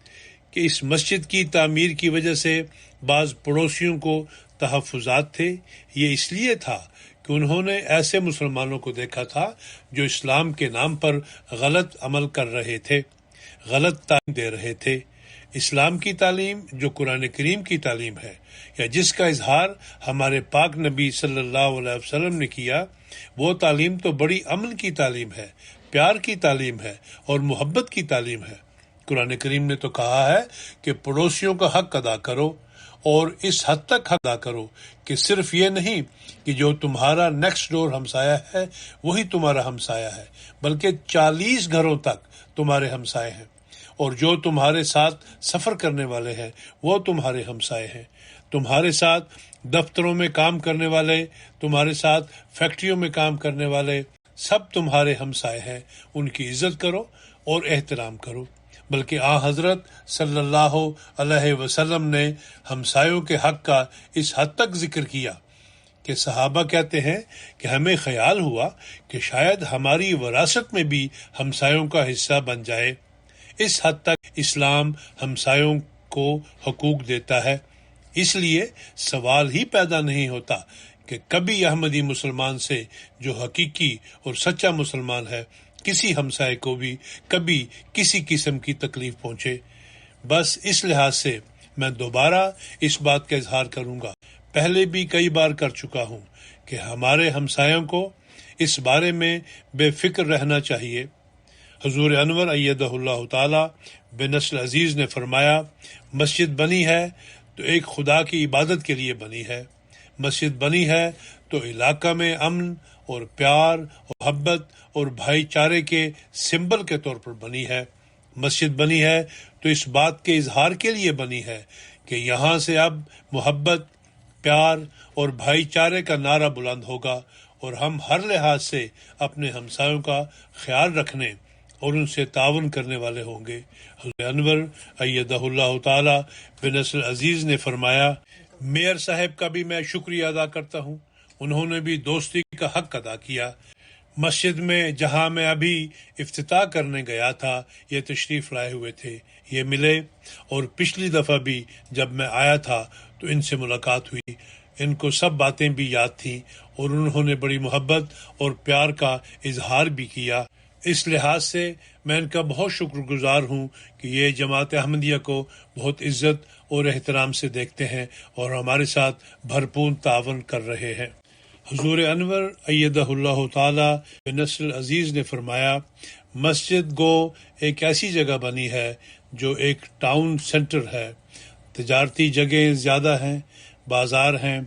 کہ اس مسجد کی تعمیر کی وجہ سے بعض پڑوسیوں کو تحفظات تھے، یہ اس لیے تھا کہ انہوں نے ایسے مسلمانوں کو دیکھا تھا جو اسلام کے نام پر غلط عمل کر رہے تھے، غلط تعلیم دے رہے تھے۔ اسلام کی تعلیم جو قرآن کریم کی تعلیم ہے، یا جس کا اظہار ہمارے پاک نبی صلی اللہ علیہ وسلم نے کیا، وہ تعلیم تو بڑی امن کی تعلیم ہے، پیار کی تعلیم ہے اور محبت کی تعلیم ہے۔ قرآن کریم نے تو کہا ہے کہ پڑوسیوں کا حق ادا کرو، اور اس حد تک حق ادا کرو کہ صرف یہ نہیں کہ جو تمہارا نیکسٹ ڈور ہمسایہ ہے وہی تمہارا ہمسایہ ہے، بلکہ 40 گھروں تک تمہارے ہمسائے ہیں، اور جو تمہارے ساتھ سفر کرنے والے ہیں وہ تمہارے ہمسائے ہیں، تمہارے ساتھ دفتروں میں کام کرنے والے، تمہارے ساتھ فیکٹریوں میں کام کرنے والے، سب تمہارے ہمسائے ہیں۔ ان کی عزت کرو اور احترام کرو۔ بلکہ حضرت صلی اللہ علیہ وسلم نے ہمسایوں کے حق کا اس حد تک ذکر کیا کہ صحابہ کہتے ہیں کہ ہمیں خیال ہوا کہ شاید ہماری وراثت میں بھی ہمسایوں کا حصہ بن جائے۔ اس حد تک اسلام ہمسایوں کو حقوق دیتا ہے۔ اس لیے سوال ہی پیدا نہیں ہوتا کہ کبھی احمدی مسلمان سے جو حقیقی اور سچا مسلمان ہے کسی ہمسائے کو بھی کبھی کسی قسم کی تکلیف پہنچے۔ بس اس لحاظ سے میں دوبارہ اس بات کا اظہار کروں گا، پہلے بھی کئی بار کر چکا ہوں، کہ ہمارے ہمسایوں کو اس بارے میں بے فکر رہنا چاہیے۔ حضور انور ایدہ اللہ تعالی بنصر عزیز نے فرمایا، مسجد بنی ہے تو ایک خدا کی عبادت کے لیے بنی ہے، مسجد بنی ہے تو علاقہ میں امن اور پیار اور محبت اور بھائی چارے کے سمبل کے طور پر بنی ہے، مسجد بنی ہے تو اس بات کے اظہار کے لیے بنی ہے کہ یہاں سے اب محبت، پیار اور بھائی چارے کا نعرہ بلند ہوگا، اور ہم ہر لحاظ سے اپنے ہمسایوں کا خیال رکھنے اور ان سے تعاون کرنے والے ہوں گے۔ حضرت انور ایدہ اللہ تعالی بنصر عزیز نے فرمایا، میئر صاحب کا بھی میں شکریہ ادا کرتا ہوں، انہوں نے بھی دوستی کا حق ادا کیا۔ مسجد میں جہاں میں ابھی افتتاح کرنے گیا تھا یہ تشریف لائے ہوئے تھے، یہ ملے، اور پچھلی دفعہ بھی جب میں آیا تھا تو ان سے ملاقات ہوئی، ان کو سب باتیں بھی یاد تھیں اور انہوں نے بڑی محبت اور پیار کا اظہار بھی کیا۔ اس لحاظ سے میں ان کا بہت شکر گزار ہوں کہ یہ جماعت احمدیہ کو بہت عزت اور احترام سے دیکھتے ہیں اور ہمارے ساتھ بھرپور تعاون کر رہے ہیں۔ حضور انور ایدہ اللہ تعالی بنصر عزیز نے فرمایا، مسجد گو ایک ایسی جگہ بنی ہے جو ایک ٹاؤن سینٹر ہے، تجارتی جگہیں زیادہ ہیں، بازار ہیں،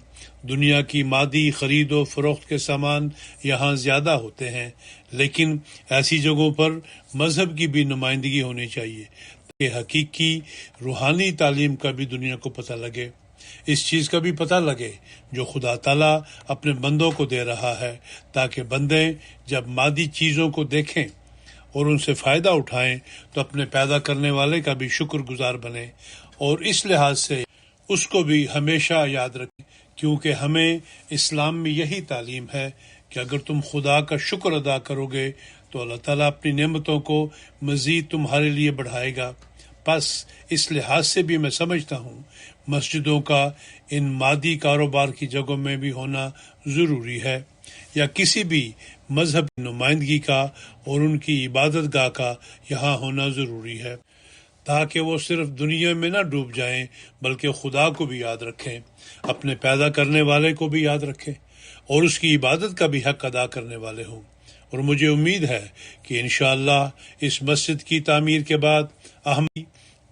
دنیا کی مادی خرید و فروخت کے سامان یہاں زیادہ ہوتے ہیں، لیکن ایسی جگہوں پر مذہب کی بھی نمائندگی ہونی چاہیے کہ حقیقی روحانی تعلیم کا بھی دنیا کو پتہ لگے، اس چیز کا بھی پتہ لگے جو خدا تعالیٰ اپنے بندوں کو دے رہا ہے، تاکہ بندے جب مادی چیزوں کو دیکھیں اور ان سے فائدہ اٹھائیں تو اپنے پیدا کرنے والے کا بھی شکر گزار بنیں، اور اس لحاظ سے اس کو بھی ہمیشہ یاد رکھیں، کیونکہ ہمیں اسلام میں یہی تعلیم ہے کہ اگر تم خدا کا شکر ادا کرو گے تو اللہ تعالیٰ اپنی نعمتوں کو مزید تمہارے لیے بڑھائے گا۔ پس اس لحاظ سے بھی میں سمجھتا ہوں مسجدوں کا ان مادی کاروبار کی جگہوں میں بھی ہونا ضروری ہے، یا کسی بھی مذہب کی نمائندگی کا اور ان کی عبادت گاہ کا یہاں ہونا ضروری ہے، تاکہ وہ صرف دنیا میں نہ ڈوب جائیں بلکہ خدا کو بھی یاد رکھیں، اپنے پیدا کرنے والے کو بھی یاد رکھیں اور اس کی عبادت کا بھی حق ادا کرنے والے ہوں۔ اور مجھے امید ہے کہ انشاءاللہ اس مسجد کی تعمیر کے بعد احمدی،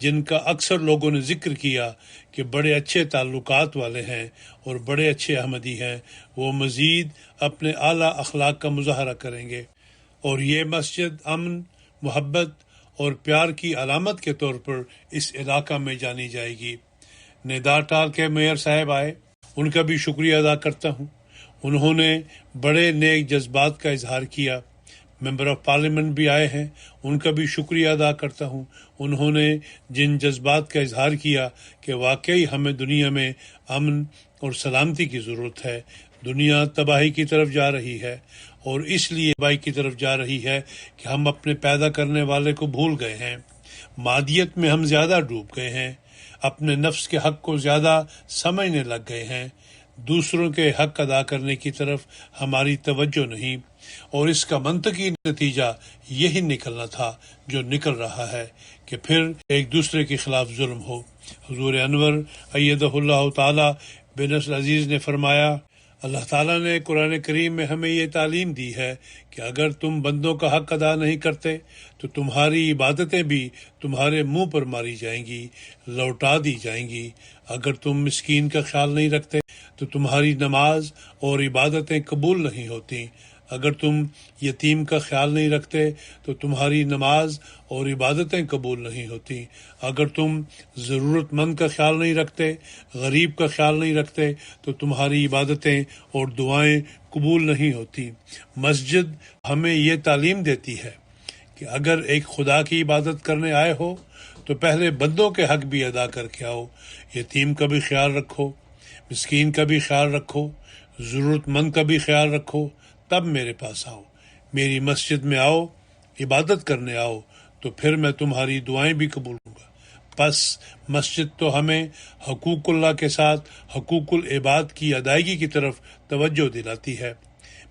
جن کا اکثر لوگوں نے ذکر کیا کہ بڑے اچھے تعلقات والے ہیں اور بڑے اچھے احمدی ہیں، وہ مزید اپنے اعلیٰ اخلاق کا مظاہرہ کریں گے، اور یہ مسجد امن، محبت اور پیار کی علامت کے طور پر اس علاقہ میں جانی جائے گی۔ نیدار ٹال کے میئر صاحب آئے، ان کا بھی شکریہ ادا کرتا ہوں، انہوں نے بڑے نیک جذبات کا اظہار کیا۔ ممبر آف پارلیمنٹ بھی آئے ہیں، ان کا بھی شکریہ ادا کرتا ہوں، انہوں نے جن جذبات کا اظہار کیا کہ واقعی ہمیں دنیا میں امن اور سلامتی کی ضرورت ہے، دنیا تباہی کی طرف جا رہی ہے، اور اس لیے تباہی کی طرف جا رہی ہے کہ ہم اپنے پیدا کرنے والے کو بھول گئے ہیں، مادیت میں ہم زیادہ ڈوب گئے ہیں، اپنے نفس کے حق کو زیادہ سمجھنے لگ گئے ہیں، دوسروں کے حق ادا کرنے کی طرف ہماری توجہ نہیں، اور اس کا منطقی نتیجہ یہی نکلنا تھا جو نکل رہا ہے کہ پھر ایک دوسرے کے خلاف ظلم ہو۔ حضور انور ایدہ اللہ تعالی بنصر عزیز نے فرمایا، اللہ تعالیٰ نے قرآن کریم میں ہمیں یہ تعلیم دی ہے کہ اگر تم بندوں کا حق ادا نہیں کرتے تو تمہاری عبادتیں بھی تمہارے منہ پر ماری جائیں گی، لوٹا دی جائیں گی۔ اگر تم مسکین کا خیال نہیں رکھتے تو تمہاری نماز اور عبادتیں قبول نہیں ہوتی، اگر تم یتیم کا خیال نہیں رکھتے تو تمہاری نماز اور عبادتیں قبول نہیں ہوتی، اگر تم ضرورت مند کا خیال نہیں رکھتے، غریب کا خیال نہیں رکھتے تو تمہاری عبادتیں اور دعائیں قبول نہیں ہوتی۔ مسجد ہمیں یہ تعلیم دیتی ہے کہ اگر ایک خدا کی عبادت کرنے آئے ہو تو پہلے بندوں کے حق بھی ادا کر کے آؤ، یتیم کا بھی خیال رکھو، مسکین کا بھی خیال رکھو، ضرورت مند کا بھی خیال رکھو، تب میرے پاس آؤ، میری مسجد میں آؤ، عبادت کرنے آؤ، تو پھر میں تمہاری دعائیں بھی قبول کروں گا۔ پس مسجد تو ہمیں حقوق اللہ کے ساتھ حقوق العباد کی ادائیگی کی طرف توجہ دلاتی ہے۔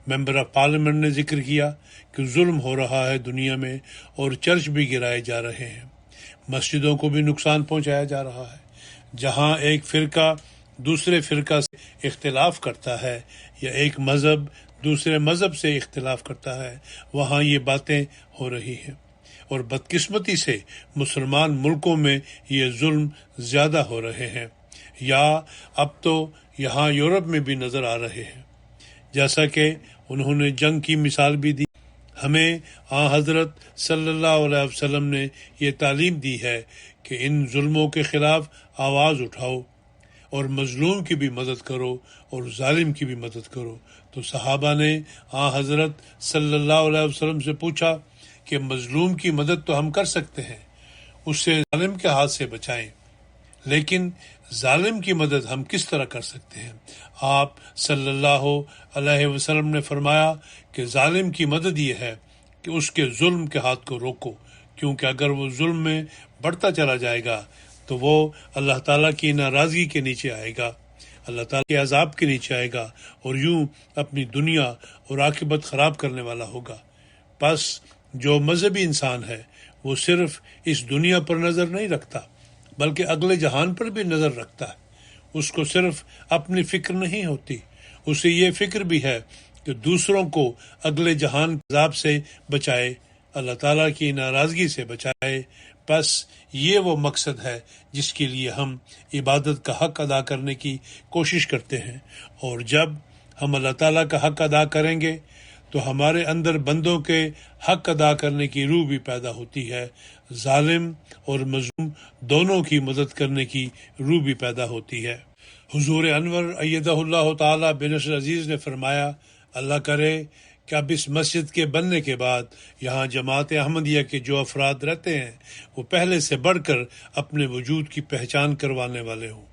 ممبر آف پارلیمنٹ نے ذکر کیا کہ ظلم ہو رہا ہے دنیا میں اور چرچ بھی گرائے جا رہے ہیں، مسجدوں کو بھی نقصان پہنچایا جا رہا ہے۔ جہاں ایک فرقہ دوسرے فرقہ سے اختلاف کرتا ہے یا ایک مذہب دوسرے مذہب سے اختلاف کرتا ہے، وہاں یہ باتیں ہو رہی ہیں، اور بدقسمتی سے مسلمان ملکوں میں یہ ظلم زیادہ ہو رہے ہیں، یا اب تو یہاں یورپ میں بھی نظر آ رہے ہیں۔ جیسا کہ انہوں نے جنگ کی مثال بھی دی، ہمیں حضرت صلی اللہ علیہ وسلم نے یہ تعلیم دی ہے کہ ان ظلموں کے خلاف آواز اٹھاؤ اور مظلوم کی بھی مدد کرو اور ظالم کی بھی مدد کرو۔ تو صحابہ نے حضرت صلی اللہ علیہ وسلم سے پوچھا کہ مظلوم کی مدد تو ہم کر سکتے ہیں، اسے ظالم کے ہاتھ سے بچائیں، لیکن ظالم کی مدد ہم کس طرح کر سکتے ہیں؟ آپ صلی اللہ علیہ وسلم نے فرمایا کہ ظالم کی مدد یہ ہے کہ اس کے ظلم کے ہاتھ کو روکو، کیونکہ اگر وہ ظلم میں بڑھتا چلا جائے گا تو وہ اللہ تعالیٰ کی ناراضگی کے نیچے آئے گا، اللہ تعالیٰ کے عذاب کے نیچے آئے گا، اور یوں اپنی دنیا اور عاقبت خراب کرنے والا ہوگا۔ پس جو مذہبی انسان ہے وہ صرف اس دنیا پر نظر نہیں رکھتا بلکہ اگلے جہان پر بھی نظر رکھتا ہے۔ اس کو صرف اپنی فکر نہیں ہوتی، اسے یہ فکر بھی ہے کہ دوسروں کو اگلے جہان کے عذاب سے بچائے، اللہ تعالیٰ کی ناراضگی سے بچائے۔ بس یہ وہ مقصد ہے جس کے لیے ہم عبادت کا حق ادا کرنے کی کوشش کرتے ہیں، اور جب ہم اللہ تعالیٰ کا حق ادا کریں گے تو ہمارے اندر بندوں کے حق ادا کرنے کی روح بھی پیدا ہوتی ہے، ظالم اور مظلوم دونوں کی مدد کرنے کی روح بھی پیدا ہوتی ہے۔ حضور انور ایدہ اللہ تعالیٰ بنصر عزیز نے فرمایا، اللہ کرے کہ اب اس مسجد کے بننے کے بعد یہاں جماعت احمدیہ کے جو افراد رہتے ہیں وہ پہلے سے بڑھ کر اپنے وجود کی پہچان کروانے والے ہوں،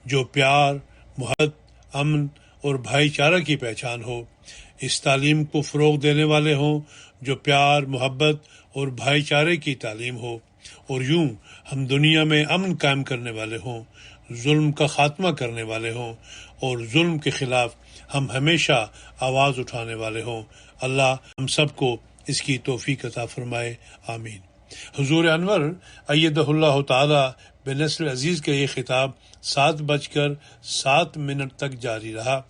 جو پیار، محبت، امن اور بھائی چارہ کی پہچان ہو، اس تعلیم کو فروغ دینے والے ہوں جو پیار، محبت اور بھائی چارے کی تعلیم ہو، اور یوں ہم دنیا میں امن قائم کرنے والے ہوں، ظلم کا خاتمہ کرنے والے ہوں، اور ظلم کے خلاف ہم ہمیشہ آواز اٹھانے والے ہوں۔ اللہ ہم سب کو اس کی توفیق عطا فرمائے، آمین۔ حضور انور ایدہ اللہ تعالی بنصر عزیز کا یہ خطاب 7:07 تک جاری رہا۔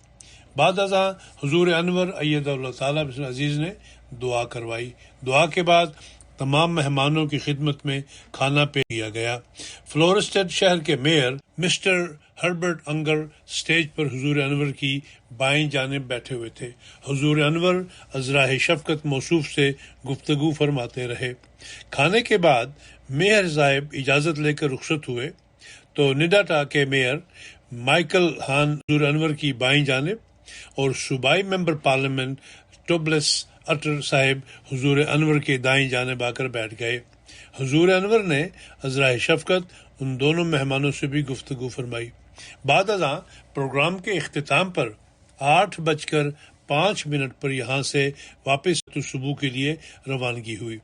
بعد ازاں حضور انور ایدہ اللہ تعالی بنصر عزیز نے دعا کروائی۔ دعا کے بعد تمام مہمانوں کی خدمت میں کھانا پیش کیا گیا۔ فلورسٹڈ شہر کے میئر مسٹر ہربرٹ انگر سٹیج پر حضور انور کی بائیں جانب بیٹھے ہوئے تھے۔ حضور انور ازراہ شفقت موصوف سے گفتگو فرماتے رہے۔ کھانے کے بعد میئر صاحب اجازت لے کر رخصت ہوئے تو نڈاٹا کے میئر مائیکل ہان حضور انور کی بائیں جانب اور صوبائی ممبر پارلیمنٹ ٹوبلس اٹر صاحب حضور انور کے دائیں جانب آ کر بیٹھ گئے۔ حضور انور نے ازراہ شفقت ان دونوں مہمانوں سے بھی گفتگو فرمائی۔ بعد ازاں پروگرام کے اختتام پر 8:05 پر یہاں سے واپس صبح کے لیے روانگی ہوئی۔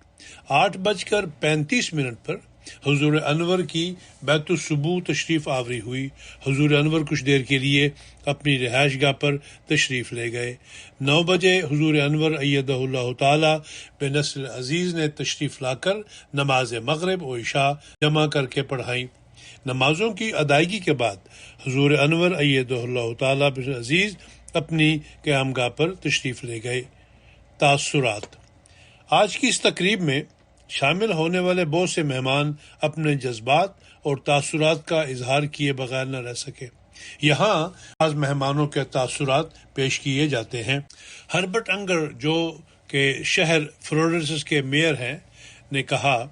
8:35 پر حضور انور کی بیت الصبح تشریف آوری ہوئی۔ حضور انور کچھ دیر کے لیے اپنی رہائش گاہ پر تشریف لے گئے۔ 9 بجے حضور انور ایدہ اللہ تعالی بنصر عزیز نے تشریف لا کر نماز مغرب و عشاء جمع کر کے پڑھائیں۔ نمازوں کی ادائیگی کے بعد حضور انور ایدہ اللہ تعالی بنصر عزیز اپنی قیام گاہ پر تشریف لے گئے۔ تاثرات۔ آج کی اس تقریب میں شامل ہونے والے بہت سے مہمان اپنے جذبات اور تاثرات کا اظہار کیے بغیر نہ رہ سکے۔ یہاں بعض مہمانوں کے تاثرات پیش کیے جاتے ہیں۔ ہربرٹ انگر جو کہ شہر فلورسٹڈ کے میئر ہیں نے کہا،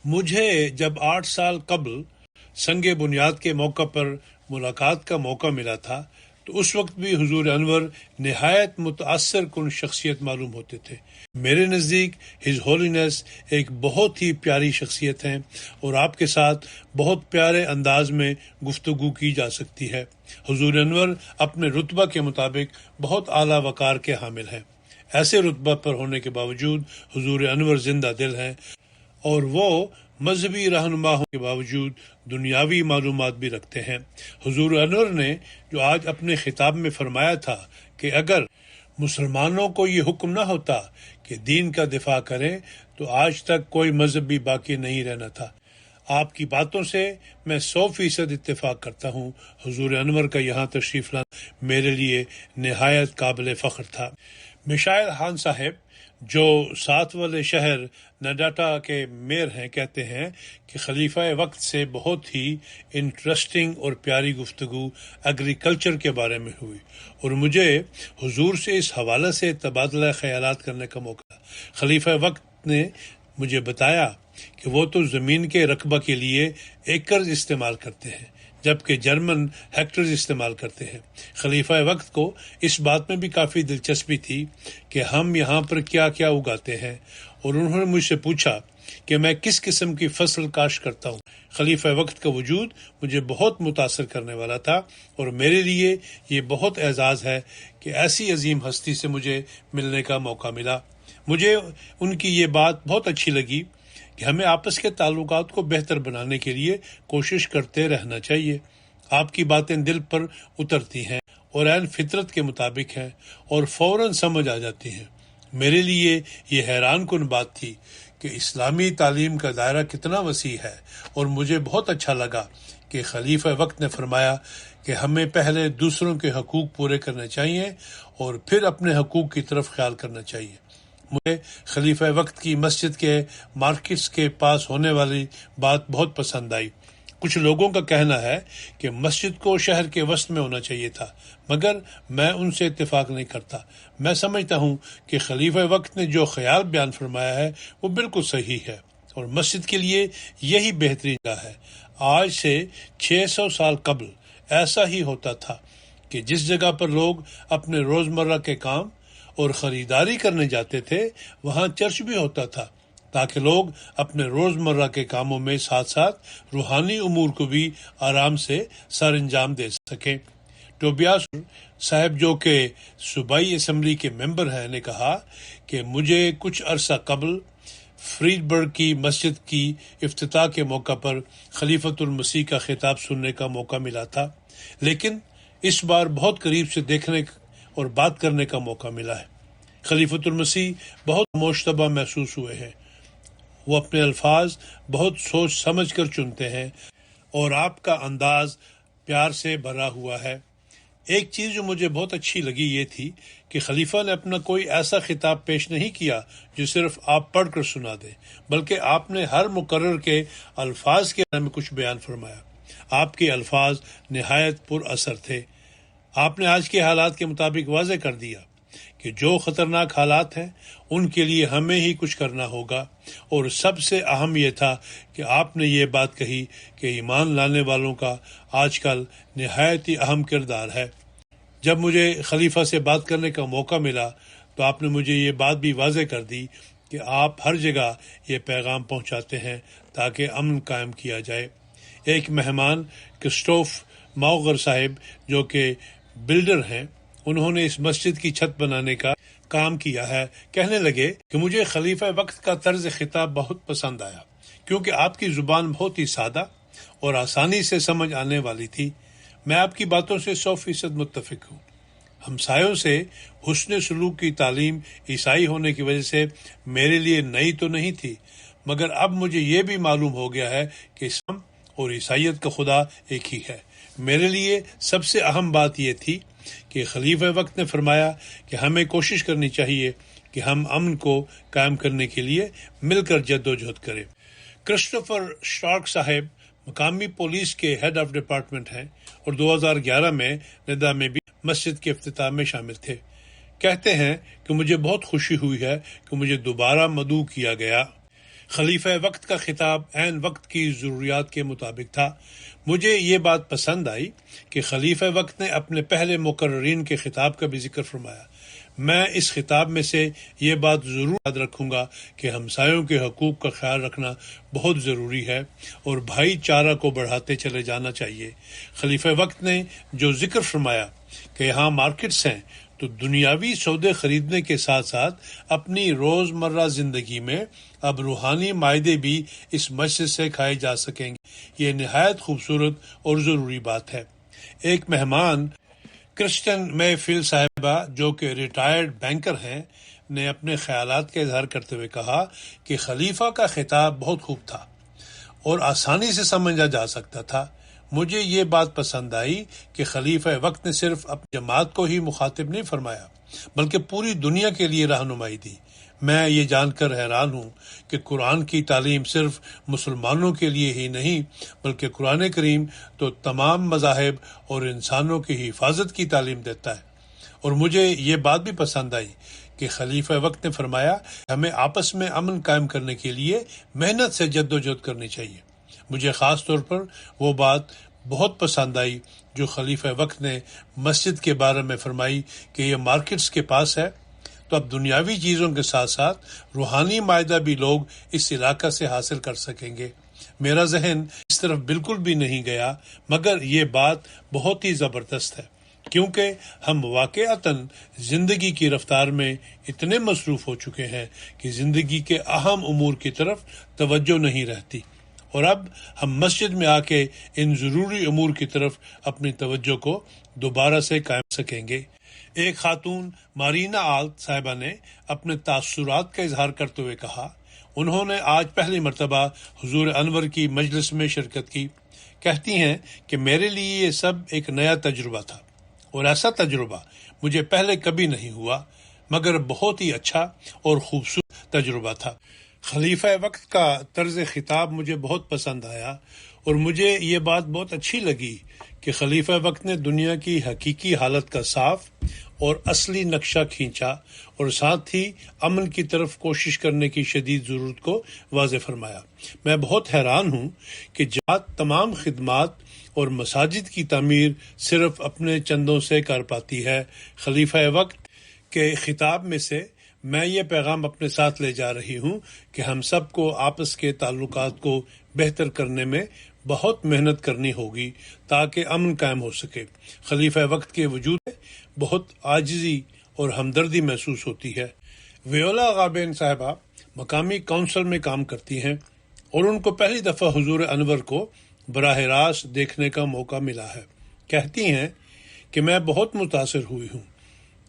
مجھے جب 8 سال قبل سنگ بنیاد کے موقع پر ملاقات کا موقع ملا تھا تو اس وقت بھی حضور انور نہایت متاثر کن شخصیت معلوم ہوتے تھے۔ میرے نزدیک ہز ہولینس ایک بہت ہی پیاری شخصیت ہیں اور آپ کے ساتھ بہت پیارے انداز میں گفتگو کی جا سکتی ہے۔ حضور انور اپنے رتبہ کے مطابق بہت اعلیٰ وقار کے حامل ہیں۔ ایسے رتبہ پر ہونے کے باوجود حضور انور زندہ دل ہیں اور وہ مذہبی رہنما ہونے کے باوجود دنیاوی معلومات بھی رکھتے ہیں۔ حضور انور نے جو آج اپنے خطاب میں فرمایا تھا کہ اگر مسلمانوں کو یہ حکم نہ ہوتا کہ دین کا دفاع کریں تو آج تک کوئی مذہب بھی باقی نہیں رہنا تھا، آپ کی باتوں سے میں 100% اتفاق کرتا ہوں۔ حضور انور کا یہاں تشریف لانا میرے لیے نہایت قابل فخر تھا۔ مشائل خان صاحب جو 7 والے شہر نڈاٹا کے میئر ہیں کہتے ہیں کہ خلیفہ وقت سے بہت ہی انٹرسٹنگ اور پیاری گفتگو ایگریکلچر کے بارے میں ہوئی اور مجھے حضور سے اس حوالے سے تبادلہ خیالات کرنے کا موقع ملا۔ خلیفہ وقت نے مجھے بتایا کہ وہ تو زمین کے رقبہ کے لیے ایکرز استعمال کرتے ہیں جبکہ جرمن ہیکٹرز استعمال کرتے ہیں۔ خلیفہ وقت کو اس بات میں بھی کافی دلچسپی تھی کہ ہم یہاں پر کیا کیا اگاتے ہیں اور انہوں نے مجھ سے پوچھا کہ میں کس قسم کی فصل کاشت کرتا ہوں۔ خلیفہ وقت کا وجود مجھے بہت متاثر کرنے والا تھا، اور میرے لیے یہ بہت اعزاز ہے کہ ایسی عظیم ہستی سے مجھے ملنے کا موقع ملا۔ مجھے ان کی یہ بات بہت اچھی لگی کہ ہمیں آپس کے تعلقات کو بہتر بنانے کے لیے کوشش کرتے رہنا چاہیے۔ آپ کی باتیں دل پر اترتی ہیں اور عین فطرت کے مطابق ہیں اور فوراً سمجھ آ جاتی ہیں۔ میرے لیے یہ حیران کن بات تھی کہ اسلامی تعلیم کا دائرہ کتنا وسیع ہے، اور مجھے بہت اچھا لگا کہ خلیفہ وقت نے فرمایا کہ ہمیں پہلے دوسروں کے حقوق پورے کرنے چاہیے اور پھر اپنے حقوق کی طرف خیال کرنا چاہیے۔ مجھے خلیفہ وقت کی مسجد کے مارکیٹس کے پاس ہونے والی بات بہت پسند آئی۔ کچھ لوگوں کا کہنا ہے کہ مسجد کو شہر کے وسط میں ہونا چاہیے تھا، مگر میں ان سے اتفاق نہیں کرتا۔ میں سمجھتا ہوں کہ خلیفہ وقت نے جو خیال بیان فرمایا ہے وہ بالکل صحیح ہے، اور مسجد کے لیے یہی بہترین جگہ ہے۔ آج سے 600 سال قبل ایسا ہی ہوتا تھا کہ جس جگہ پر لوگ اپنے روزمرہ کے کام اور خریداری کرنے جاتے تھے وہاں چرچ بھی ہوتا تھا، تاکہ لوگ اپنے روزمرہ کے کاموں میں ساتھ ساتھ روحانی امور کو بھی آرام سے سر انجام دے سکیں۔ ٹوبیاس صاحب، جو کہ صوبائی اسمبلی کے ممبر ہیں، نے کہا کہ مجھے کچھ عرصہ قبل فریڈبرگ کی مسجد کی افتتاح کے موقع پر خلیفۃ المسیح کا خطاب سننے کا موقع ملا تھا، لیکن اس بار بہت قریب سے دیکھنے اور بات کرنے کا موقع ملا ہے۔ خلیفۃ المسیح بہت مشتبہ محسوس ہوئے ہیں۔ وہ اپنے الفاظ بہت سوچ سمجھ کر چنتے ہیں، اور آپ کا انداز پیار سے بھرا ہوا ہے۔ ایک چیز جو مجھے بہت اچھی لگی یہ تھی کہ خلیفہ نے اپنا کوئی ایسا خطاب پیش نہیں کیا جو صرف آپ پڑھ کر سنا دیں، بلکہ آپ نے ہر مقرر کے الفاظ کے بارے میں کچھ بیان فرمایا۔ آپ کے الفاظ نہایت پر اثر تھے۔ آپ نے آج کے حالات کے مطابق واضح کر دیا کہ جو خطرناک حالات ہیں ان کے لیے ہمیں ہی کچھ کرنا ہوگا، اور سب سے اہم یہ تھا کہ آپ نے یہ بات کہی کہ ایمان لانے والوں کا آج کل نہایت ہی اہم کردار ہے۔ جب مجھے خلیفہ سے بات کرنے کا موقع ملا تو آپ نے مجھے یہ بات بھی واضح کر دی کہ آپ ہر جگہ یہ پیغام پہنچاتے ہیں تاکہ امن قائم کیا جائے۔ ایک مہمان کرسٹوف ماؤغر صاحب، جو کہ بلڈر ہیں، انہوں نے اس مسجد کی چھت بنانے کا کام کیا ہے، کہنے لگے کہ مجھے خلیفہ وقت کا طرز خطاب بہت پسند آیا، کیونکہ آپ کی زبان بہت ہی سادہ اور آسانی سے سمجھ آنے والی تھی۔ میں آپ کی باتوں سے 100% متفق ہوں۔ ہمسایوں سے حسن سلوک کی تعلیم عیسائی ہونے کی وجہ سے میرے لیے نئی تو نہیں تھی، مگر اب مجھے یہ بھی معلوم ہو گیا ہے کہ اسلام اور عیسائیت کا خدا ایک ہی ہے۔ میرے لیے سب سے اہم بات یہ تھی کہ خلیفہ وقت نے فرمایا کہ ہمیں کوشش کرنی چاہیے کہ ہم امن کو قائم کرنے کے لیے مل کر جد و جہد کریں۔ کرسٹوفر اسٹارک صاحب مقامی پولیس کے ہیڈ آف ڈپارٹمنٹ ہیں، اور 2011 میں ندا میں بھی مسجد کے افتتاح میں شامل تھے۔ کہتے ہیں کہ مجھے بہت خوشی ہوئی ہے کہ مجھے دوبارہ مدعو کیا گیا۔ خلیفہ وقت کا خطاب عین وقت کی ضروریات کے مطابق تھا۔ مجھے یہ بات پسند آئی کہ خلیفہ وقت نے اپنے پہلے مقررین کے خطاب کا بھی ذکر فرمایا۔ میں اس خطاب میں سے یہ بات ضرور یاد رکھوں گا کہ ہمسایوں کے حقوق کا خیال رکھنا بہت ضروری ہے اور بھائی چارہ کو بڑھاتے چلے جانا چاہیے۔ خلیفہ وقت نے جو ذکر فرمایا کہ یہاں مارکیٹس ہیں تو دنیاوی سودے خریدنے کے ساتھ ساتھ اپنی روزمرہ زندگی میں اب روحانی مائدے بھی اس مسجد سے کھائے جا سکیں گے۔ یہ نہایت خوبصورت اور ضروری بات ہے۔ ایک مہمان کرسٹن مے فیل صاحبہ، جو کہ ریٹائرڈ بینکر ہیں، نے اپنے خیالات کا اظہار کرتے ہوئے کہا کہ خلیفہ کا خطاب بہت خوب تھا اور آسانی سے سمجھا جا سکتا تھا۔ مجھے یہ بات پسند آئی کہ خلیفہ وقت نے صرف اپنی جماعت کو ہی مخاطب نہیں فرمایا بلکہ پوری دنیا کے لیے رہنمائی دی۔ میں یہ جان کر حیران ہوں کہ قرآن کی تعلیم صرف مسلمانوں کے لیے ہی نہیں بلکہ قرآن کریم تو تمام مذاہب اور انسانوں کی حفاظت کی تعلیم دیتا ہے۔ اور مجھے یہ بات بھی پسند آئی کہ خلیفہ وقت نے فرمایا کہ ہمیں آپس میں امن قائم کرنے کے لیے محنت سے جد و جہد کرنی چاہیے۔ مجھے خاص طور پر وہ بات بہت پسند آئی جو خلیفہ وقت نے مسجد کے بارے میں فرمائی کہ یہ مارکیٹس کے پاس ہے تو اب دنیاوی چیزوں کے ساتھ ساتھ روحانی معاہدہ بھی لوگ اس علاقہ سے حاصل کر سکیں گے۔ میرا ذہن اس طرف بالکل بھی نہیں گیا، مگر یہ بات بہت ہی زبردست ہے، کیونکہ ہم واقعتاً زندگی کی رفتار میں اتنے مصروف ہو چکے ہیں کہ زندگی کے اہم امور کی طرف توجہ نہیں رہتی، اور اب ہم مسجد میں آ کے ان ضروری امور کی طرف اپنی توجہ کو دوبارہ سے قائم سکیں گے۔ ایک خاتون مارینا آلت صاحبہ نے اپنے تاثرات کا اظہار کرتے ہوئے کہا، انہوں نے آج پہلی مرتبہ حضور انور کی مجلس میں شرکت کی۔ کہتی ہیں کہ میرے لیے یہ سب ایک نیا تجربہ تھا، اور ایسا تجربہ مجھے پہلے کبھی نہیں ہوا، مگر بہت ہی اچھا اور خوبصورت تجربہ تھا۔ خلیفہ وقت کا طرز خطاب مجھے بہت پسند آیا، اور مجھے یہ بات بہت اچھی لگی کہ خلیفہ وقت نے دنیا کی حقیقی حالت کا صاف اور اصلی نقشہ کھینچا، اور ساتھ ہی امن کی طرف کوشش کرنے کی شدید ضرورت کو واضح فرمایا۔ میں بہت حیران ہوں کہ جماعت تمام خدمات اور مساجد کی تعمیر صرف اپنے چندوں سے کر پاتی ہے۔ خلیفہ وقت کے خطاب میں سے میں یہ پیغام اپنے ساتھ لے جا رہی ہوں کہ ہم سب کو آپس کے تعلقات کو بہتر کرنے میں بہت محنت کرنی ہوگی تاکہ امن قائم ہو سکے۔ خلیفہ وقت کے وجود میں بہت عاجزی اور ہمدردی محسوس ہوتی ہے۔ ویولا غابین صاحبہ مقامی کونسل میں کام کرتی ہیں، اور ان کو پہلی دفعہ حضور انور کو براہ راست دیکھنے کا موقع ملا ہے۔ کہتی ہیں کہ میں بہت متاثر ہوئی ہوں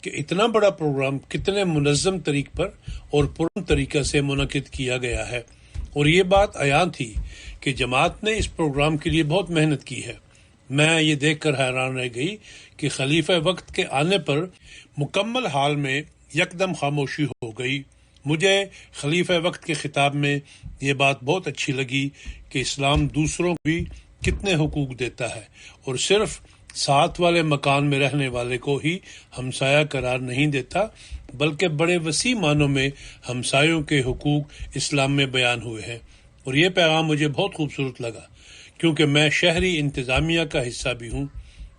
کہ اتنا بڑا پروگرام کتنے منظم طریق پر اور پرامن طریقہ سے منعقد کیا گیا ہے، اور یہ بات عیاں تھی کہ جماعت نے اس پروگرام کے لیے بہت محنت کی ہے۔ میں یہ دیکھ کر حیران رہ گئی کہ خلیفہ وقت کے آنے پر مکمل حال میں یکدم خاموشی ہو گئی۔ مجھے خلیفہ وقت کے خطاب میں یہ بات بہت اچھی لگی کہ اسلام دوسروں کو بھی کتنے حقوق دیتا ہے، اور صرف ساتھ والے مکان میں رہنے والے کو ہی ہمسایہ قرار نہیں دیتا، بلکہ بڑے وسیع معنوں میں ہمسایوں کے حقوق اسلام میں بیان ہوئے ہیں۔ اور یہ پیغام مجھے بہت خوبصورت لگا، کیونکہ میں شہری انتظامیہ کا حصہ بھی ہوں،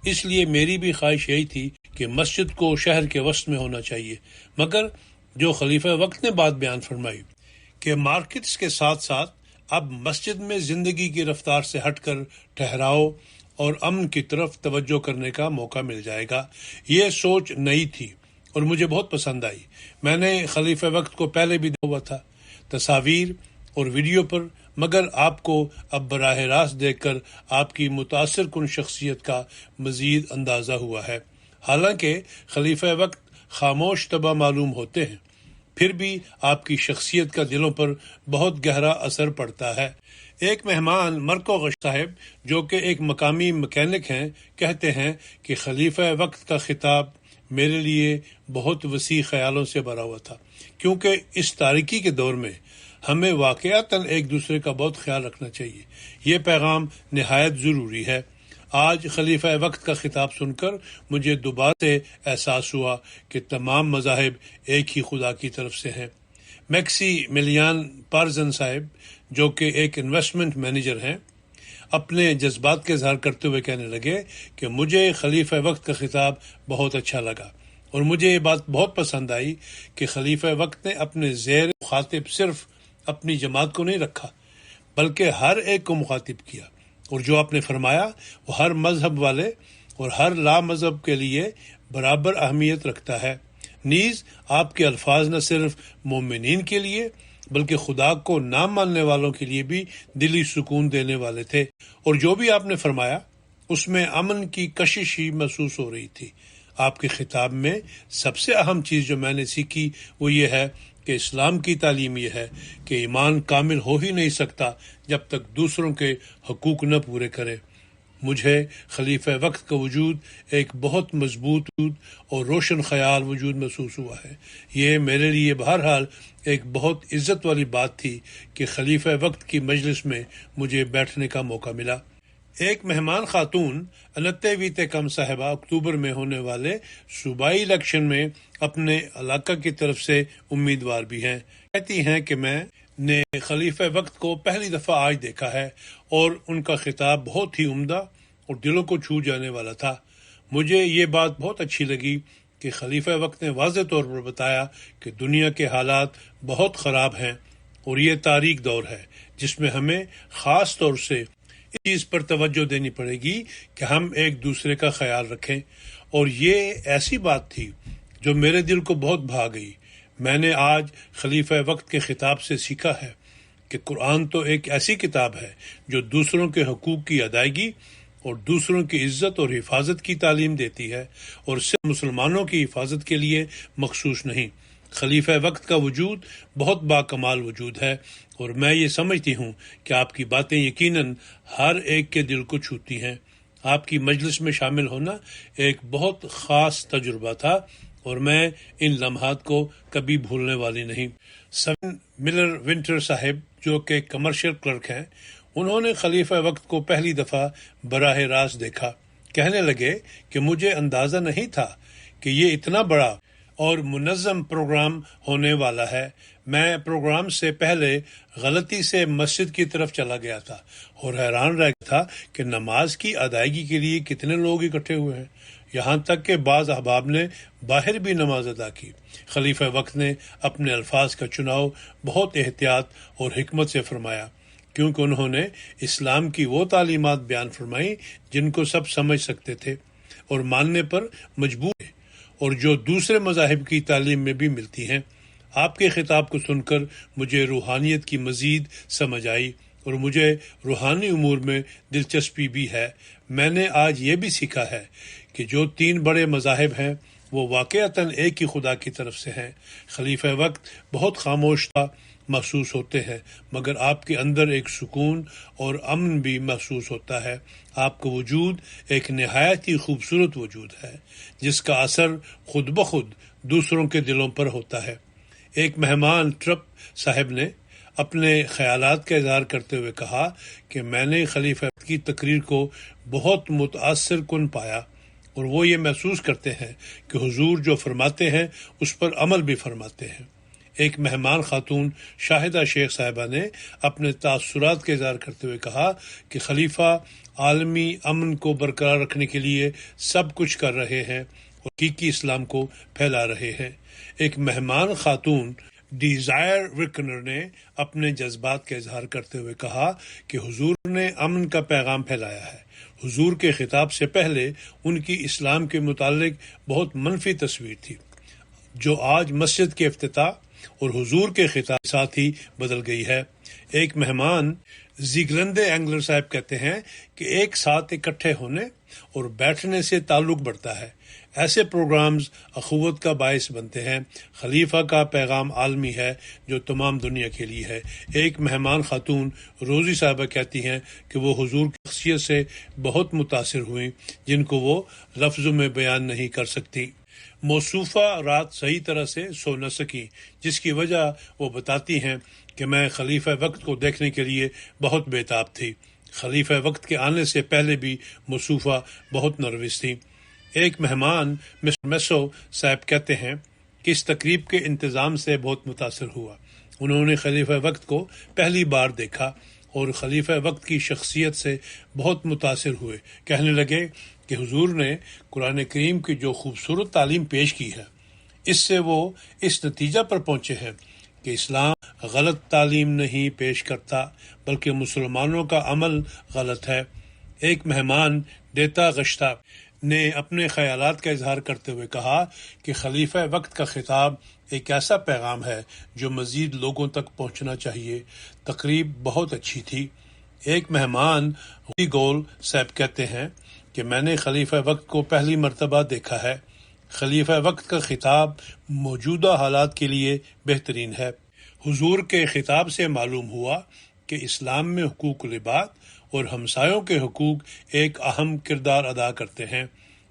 اس لیے میری بھی خواہش یہی تھی کہ مسجد کو شہر کے وسط میں ہونا چاہیے۔ مگر جو خلیفہ وقت نے بات بیان فرمائی کہ مارکیٹس کے ساتھ ساتھ اب مسجد میں زندگی کی رفتار سے ہٹ کر ٹھہراؤ اور امن کی طرف توجہ کرنے کا موقع مل جائے گا، یہ سوچ نئی تھی اور مجھے بہت پسند آئی۔ میں نے خلیفہ وقت کو پہلے بھی دیکھا ہوا تھا، تصاویر اور ویڈیو پر، مگر آپ کو اب براہ راست دیکھ کر آپ کی متاثر کن شخصیت کا مزید اندازہ ہوا ہے۔ حالانکہ خلیفہ وقت خاموش طبع معلوم ہوتے ہیں، پھر بھی آپ کی شخصیت کا دلوں پر بہت گہرا اثر پڑتا ہے۔ ایک مہمان مرکو غش صاحب، جو کہ ایک مقامی مکینک ہیں، کہتے ہیں کہ خلیفہ وقت کا خطاب میرے لیے بہت وسیع خیالوں سے بھرا ہوا تھا، کیونکہ اس تاریکی کے دور میں ہمیں واقعتاً ایک دوسرے کا بہت خیال رکھنا چاہیے۔ یہ پیغام نہایت ضروری ہے۔ آج خلیفہ وقت کا خطاب سن کر مجھے دوبارہ سے احساس ہوا کہ تمام مذاہب ایک ہی خدا کی طرف سے ہیں۔ میکسی ملیان پارزن صاحب، جو کہ ایک انویسٹمنٹ مینیجر ہیں، اپنے جذبات کا اظہار کرتے ہوئے کہنے لگے کہ مجھے خلیفہ وقت کا خطاب بہت اچھا لگا، اور مجھے یہ بات بہت پسند آئی کہ خلیفہ وقت نے اپنے زیر مخاطب صرف اپنی جماعت کو نہیں رکھا، بلکہ ہر ایک کو مخاطب کیا، اور جو آپ نے فرمایا وہ ہر مذہب والے اور ہر لا مذہب کے لیے برابر اہمیت رکھتا ہے۔ نیز آپ کے الفاظ نہ صرف مومنین کے لیے بلکہ خدا کو نہ ماننے والوں کے لیے بھی دلی سکون دینے والے تھے، اور جو بھی آپ نے فرمایا اس میں امن کی کشش ہی محسوس ہو رہی تھی۔ آپ کے خطاب میں سب سے اہم چیز جو میں نے سیکھی وہ یہ ہے کہ اسلام کی تعلیم یہ ہے کہ ایمان کامل ہو ہی نہیں سکتا جب تک دوسروں کے حقوق نہ پورے کرے۔ مجھے خلیفہ وقت کا وجود ایک بہت مضبوط اور روشن خیال وجود محسوس ہوا ہے۔ یہ میرے لیے بہرحال ایک بہت عزت والی بات تھی کہ خلیفہ وقت کی مجلس میں مجھے بیٹھنے کا موقع ملا۔ ایک مہمان خاتون انتے ویتے کم صاحبہ اکتوبر میں ہونے والے صوبائی الیکشن میں اپنے علاقہ کی طرف سے امیدوار بھی ہیں۔ کہتی ہیں کہ میں نے خلیفہ وقت کو پہلی دفعہ آج دیکھا ہے، اور ان کا خطاب بہت ہی عمدہ اور دلوں کو چھو جانے والا تھا۔ مجھے یہ بات بہت اچھی لگی کہ خلیفہ وقت نے واضح طور پر بتایا کہ دنیا کے حالات بہت خراب ہیں اور یہ تاریک دور ہے جس میں ہمیں خاص طور سے اس چیز پر توجہ دینی پڑے گی کہ ہم ایک دوسرے کا خیال رکھیں۔ اور یہ ایسی بات تھی جو میرے دل کو بہت بھا گئی۔ میں نے آج خلیفہ وقت کے خطاب سے سیکھا ہے کہ قرآن تو ایک ایسی کتاب ہے جو دوسروں کے حقوق کی ادائیگی اور دوسروں کی عزت اور حفاظت کی تعلیم دیتی ہے، اور صرف مسلمانوں کی حفاظت کے لیے مخصوص نہیں۔ خلیفہ وقت کا وجود بہت باکمال وجود ہے، اور میں یہ سمجھتی ہوں کہ آپ کی باتیں یقیناً ہر ایک کے دل کو چھوتی ہیں۔ آپ کی مجلس میں شامل ہونا ایک بہت خاص تجربہ تھا، اور میں ان لمحات کو کبھی بھولنے والی نہیں۔ سوین ملر ونٹر صاحب جو کہ کمرشل کلرک ہیں، انہوں نے خلیفہ وقت کو پہلی دفعہ براہ راست دیکھا۔ کہنے لگے کہ مجھے اندازہ نہیں تھا کہ یہ اتنا بڑا اور منظم پروگرام ہونے والا ہے۔ میں پروگرام سے پہلے غلطی سے مسجد کی طرف چلا گیا تھا اور حیران رہ گیا تھا کہ نماز کی ادائیگی کے لیے کتنے لوگ اکٹھے ہوئے ہیں، یہاں تک کہ بعض احباب نے باہر بھی نماز ادا کی۔ خلیفہ وقت نے اپنے الفاظ کا چناؤ بہت احتیاط اور حکمت سے فرمایا، کیونکہ انہوں نے اسلام کی وہ تعلیمات بیان فرمائی جن کو سب سمجھ سکتے تھے اور ماننے پر مجبور ہیں، اور جو دوسرے مذاہب کی تعلیم میں بھی ملتی ہیں۔ آپ کے خطاب کو سن کر مجھے روحانیت کی مزید سمجھ آئی، اور مجھے روحانی امور میں دلچسپی بھی ہے۔ میں نے آج یہ بھی سیکھا ہے کہ جو 3 بڑے مذاہب ہیں وہ واقعتاً ایک ہی خدا کی طرف سے ہیں۔ خلیفہ وقت بہت خاموش تھا محسوس ہوتے ہیں، مگر آپ کے اندر ایک سکون اور امن بھی محسوس ہوتا ہے۔ آپ کا وجود ایک نہایت ہی خوبصورت وجود ہے جس کا اثر خود بخود دوسروں کے دلوں پر ہوتا ہے۔ ایک مہمان ٹرپ صاحب نے اپنے خیالات کا اظہار کرتے ہوئے کہا کہ میں نے خلیفہ کی تقریر کو بہت متاثر کن پایا، اور وہ یہ محسوس کرتے ہیں کہ حضور جو فرماتے ہیں اس پر عمل بھی فرماتے ہیں۔ ایک مہمان خاتون شاہدہ شیخ صاحبہ نے اپنے تاثرات کا اظہار کرتے ہوئے کہا کہ خلیفہ عالمی امن کو برقرار رکھنے کے لیے سب کچھ کر رہے ہیں اور حقیقی اسلام کو پھیلا رہے ہیں۔ ایک مہمان خاتون ڈیزائر وکنر نے اپنے جذبات کا اظہار کرتے ہوئے کہا کہ حضور نے امن کا پیغام پھیلایا ہے۔ حضور کے خطاب سے پہلے ان کی اسلام کے متعلق بہت منفی تصویر تھی، جو آج مسجد کے افتتاح اور حضور کے خطاب کے ساتھ ہی بدل گئی ہے۔ ایک مہمان زیگلندے اینگلر صاحب کہتے ہیں کہ ایک ساتھ اکٹھے ہونے اور بیٹھنے سے تعلق بڑھتا ہے۔ ایسے پروگرامز اخوت کا باعث بنتے ہیں۔ خلیفہ کا پیغام عالمی ہے جو تمام دنیا کے لیے ہے۔ ایک مہمان خاتون روزی صاحبہ کہتی ہیں کہ وہ حضور کی شخصیت سے بہت متاثر ہوئیں جن کو وہ لفظوں میں بیان نہیں کر سکتی۔ موصوفہ رات صحیح طرح سے سو نہ سکی، جس کی وجہ وہ بتاتی ہیں کہ میں خلیفہ وقت کو دیکھنے کے لیے بہت بےتاب تھی۔ خلیفہ وقت کے آنے سے پہلے بھی موصوفہ بہت نروس تھی۔ ایک مہمان مسٹر میسو صاحب کہتے ہیں کہ اس تقریب کے انتظام سے بہت متاثر ہوا۔ انہوں نے خلیفہ وقت کو پہلی بار دیکھا اور خلیفہ وقت کی شخصیت سے بہت متاثر ہوئے۔ کہنے لگے کہ حضور نے قرآن کریم کی جو خوبصورت تعلیم پیش کی ہے، اس سے وہ اس نتیجہ پر پہنچے ہیں کہ اسلام غلط تعلیم نہیں پیش کرتا بلکہ مسلمانوں کا عمل غلط ہے۔ ایک مہمان ڈیتا گشتہ نے اپنے خیالات کا اظہار کرتے ہوئے کہا کہ خلیفہ وقت کا خطاب ایک ایسا پیغام ہے جو مزید لوگوں تک پہنچنا چاہیے۔ تقریب بہت اچھی تھی۔ ایک مہمان گول صاحب کہتے ہیں کہ میں نے خلیفہ وقت کو پہلی مرتبہ دیکھا ہے۔ خلیفہ وقت کا خطاب موجودہ حالات کے لیے بہترین ہے۔ حضور کے خطاب سے معلوم ہوا کہ اسلام میں حقوق العباد اور ہمسایوں کے حقوق ایک اہم کردار ادا کرتے ہیں۔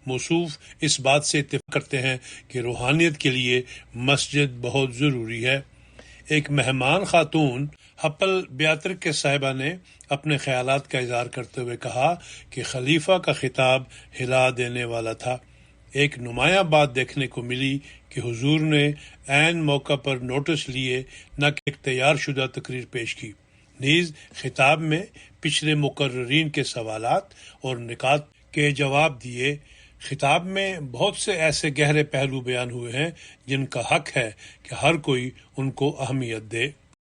موصوف اس بات سے اتفاق کرتے ہیں کہ روحانیت کے لیے مسجد بہت ضروری ہے۔ ایک مہمان خاتون ہپل بیاترک کے صاحبہ نے اپنے خیالات کا اظہار کرتے ہوئے کہا کہ خلیفہ کا خطاب ہلا دینے والا تھا۔ ایک نمایاں بات دیکھنے کو ملی کہ حضور نے عین موقع پر نوٹس لیے نہ کہ ایک تیار شدہ تقریر پیش کی، نیز خطاب میں پچھلے مقررین کے سوالات اور نکات کے جواب دیے۔ خطاب میں بہت سے ایسے گہرے پہلو بیان ہوئے ہیں جن کا حق ہے کہ ہر کوئی ان کو اہمیت دے۔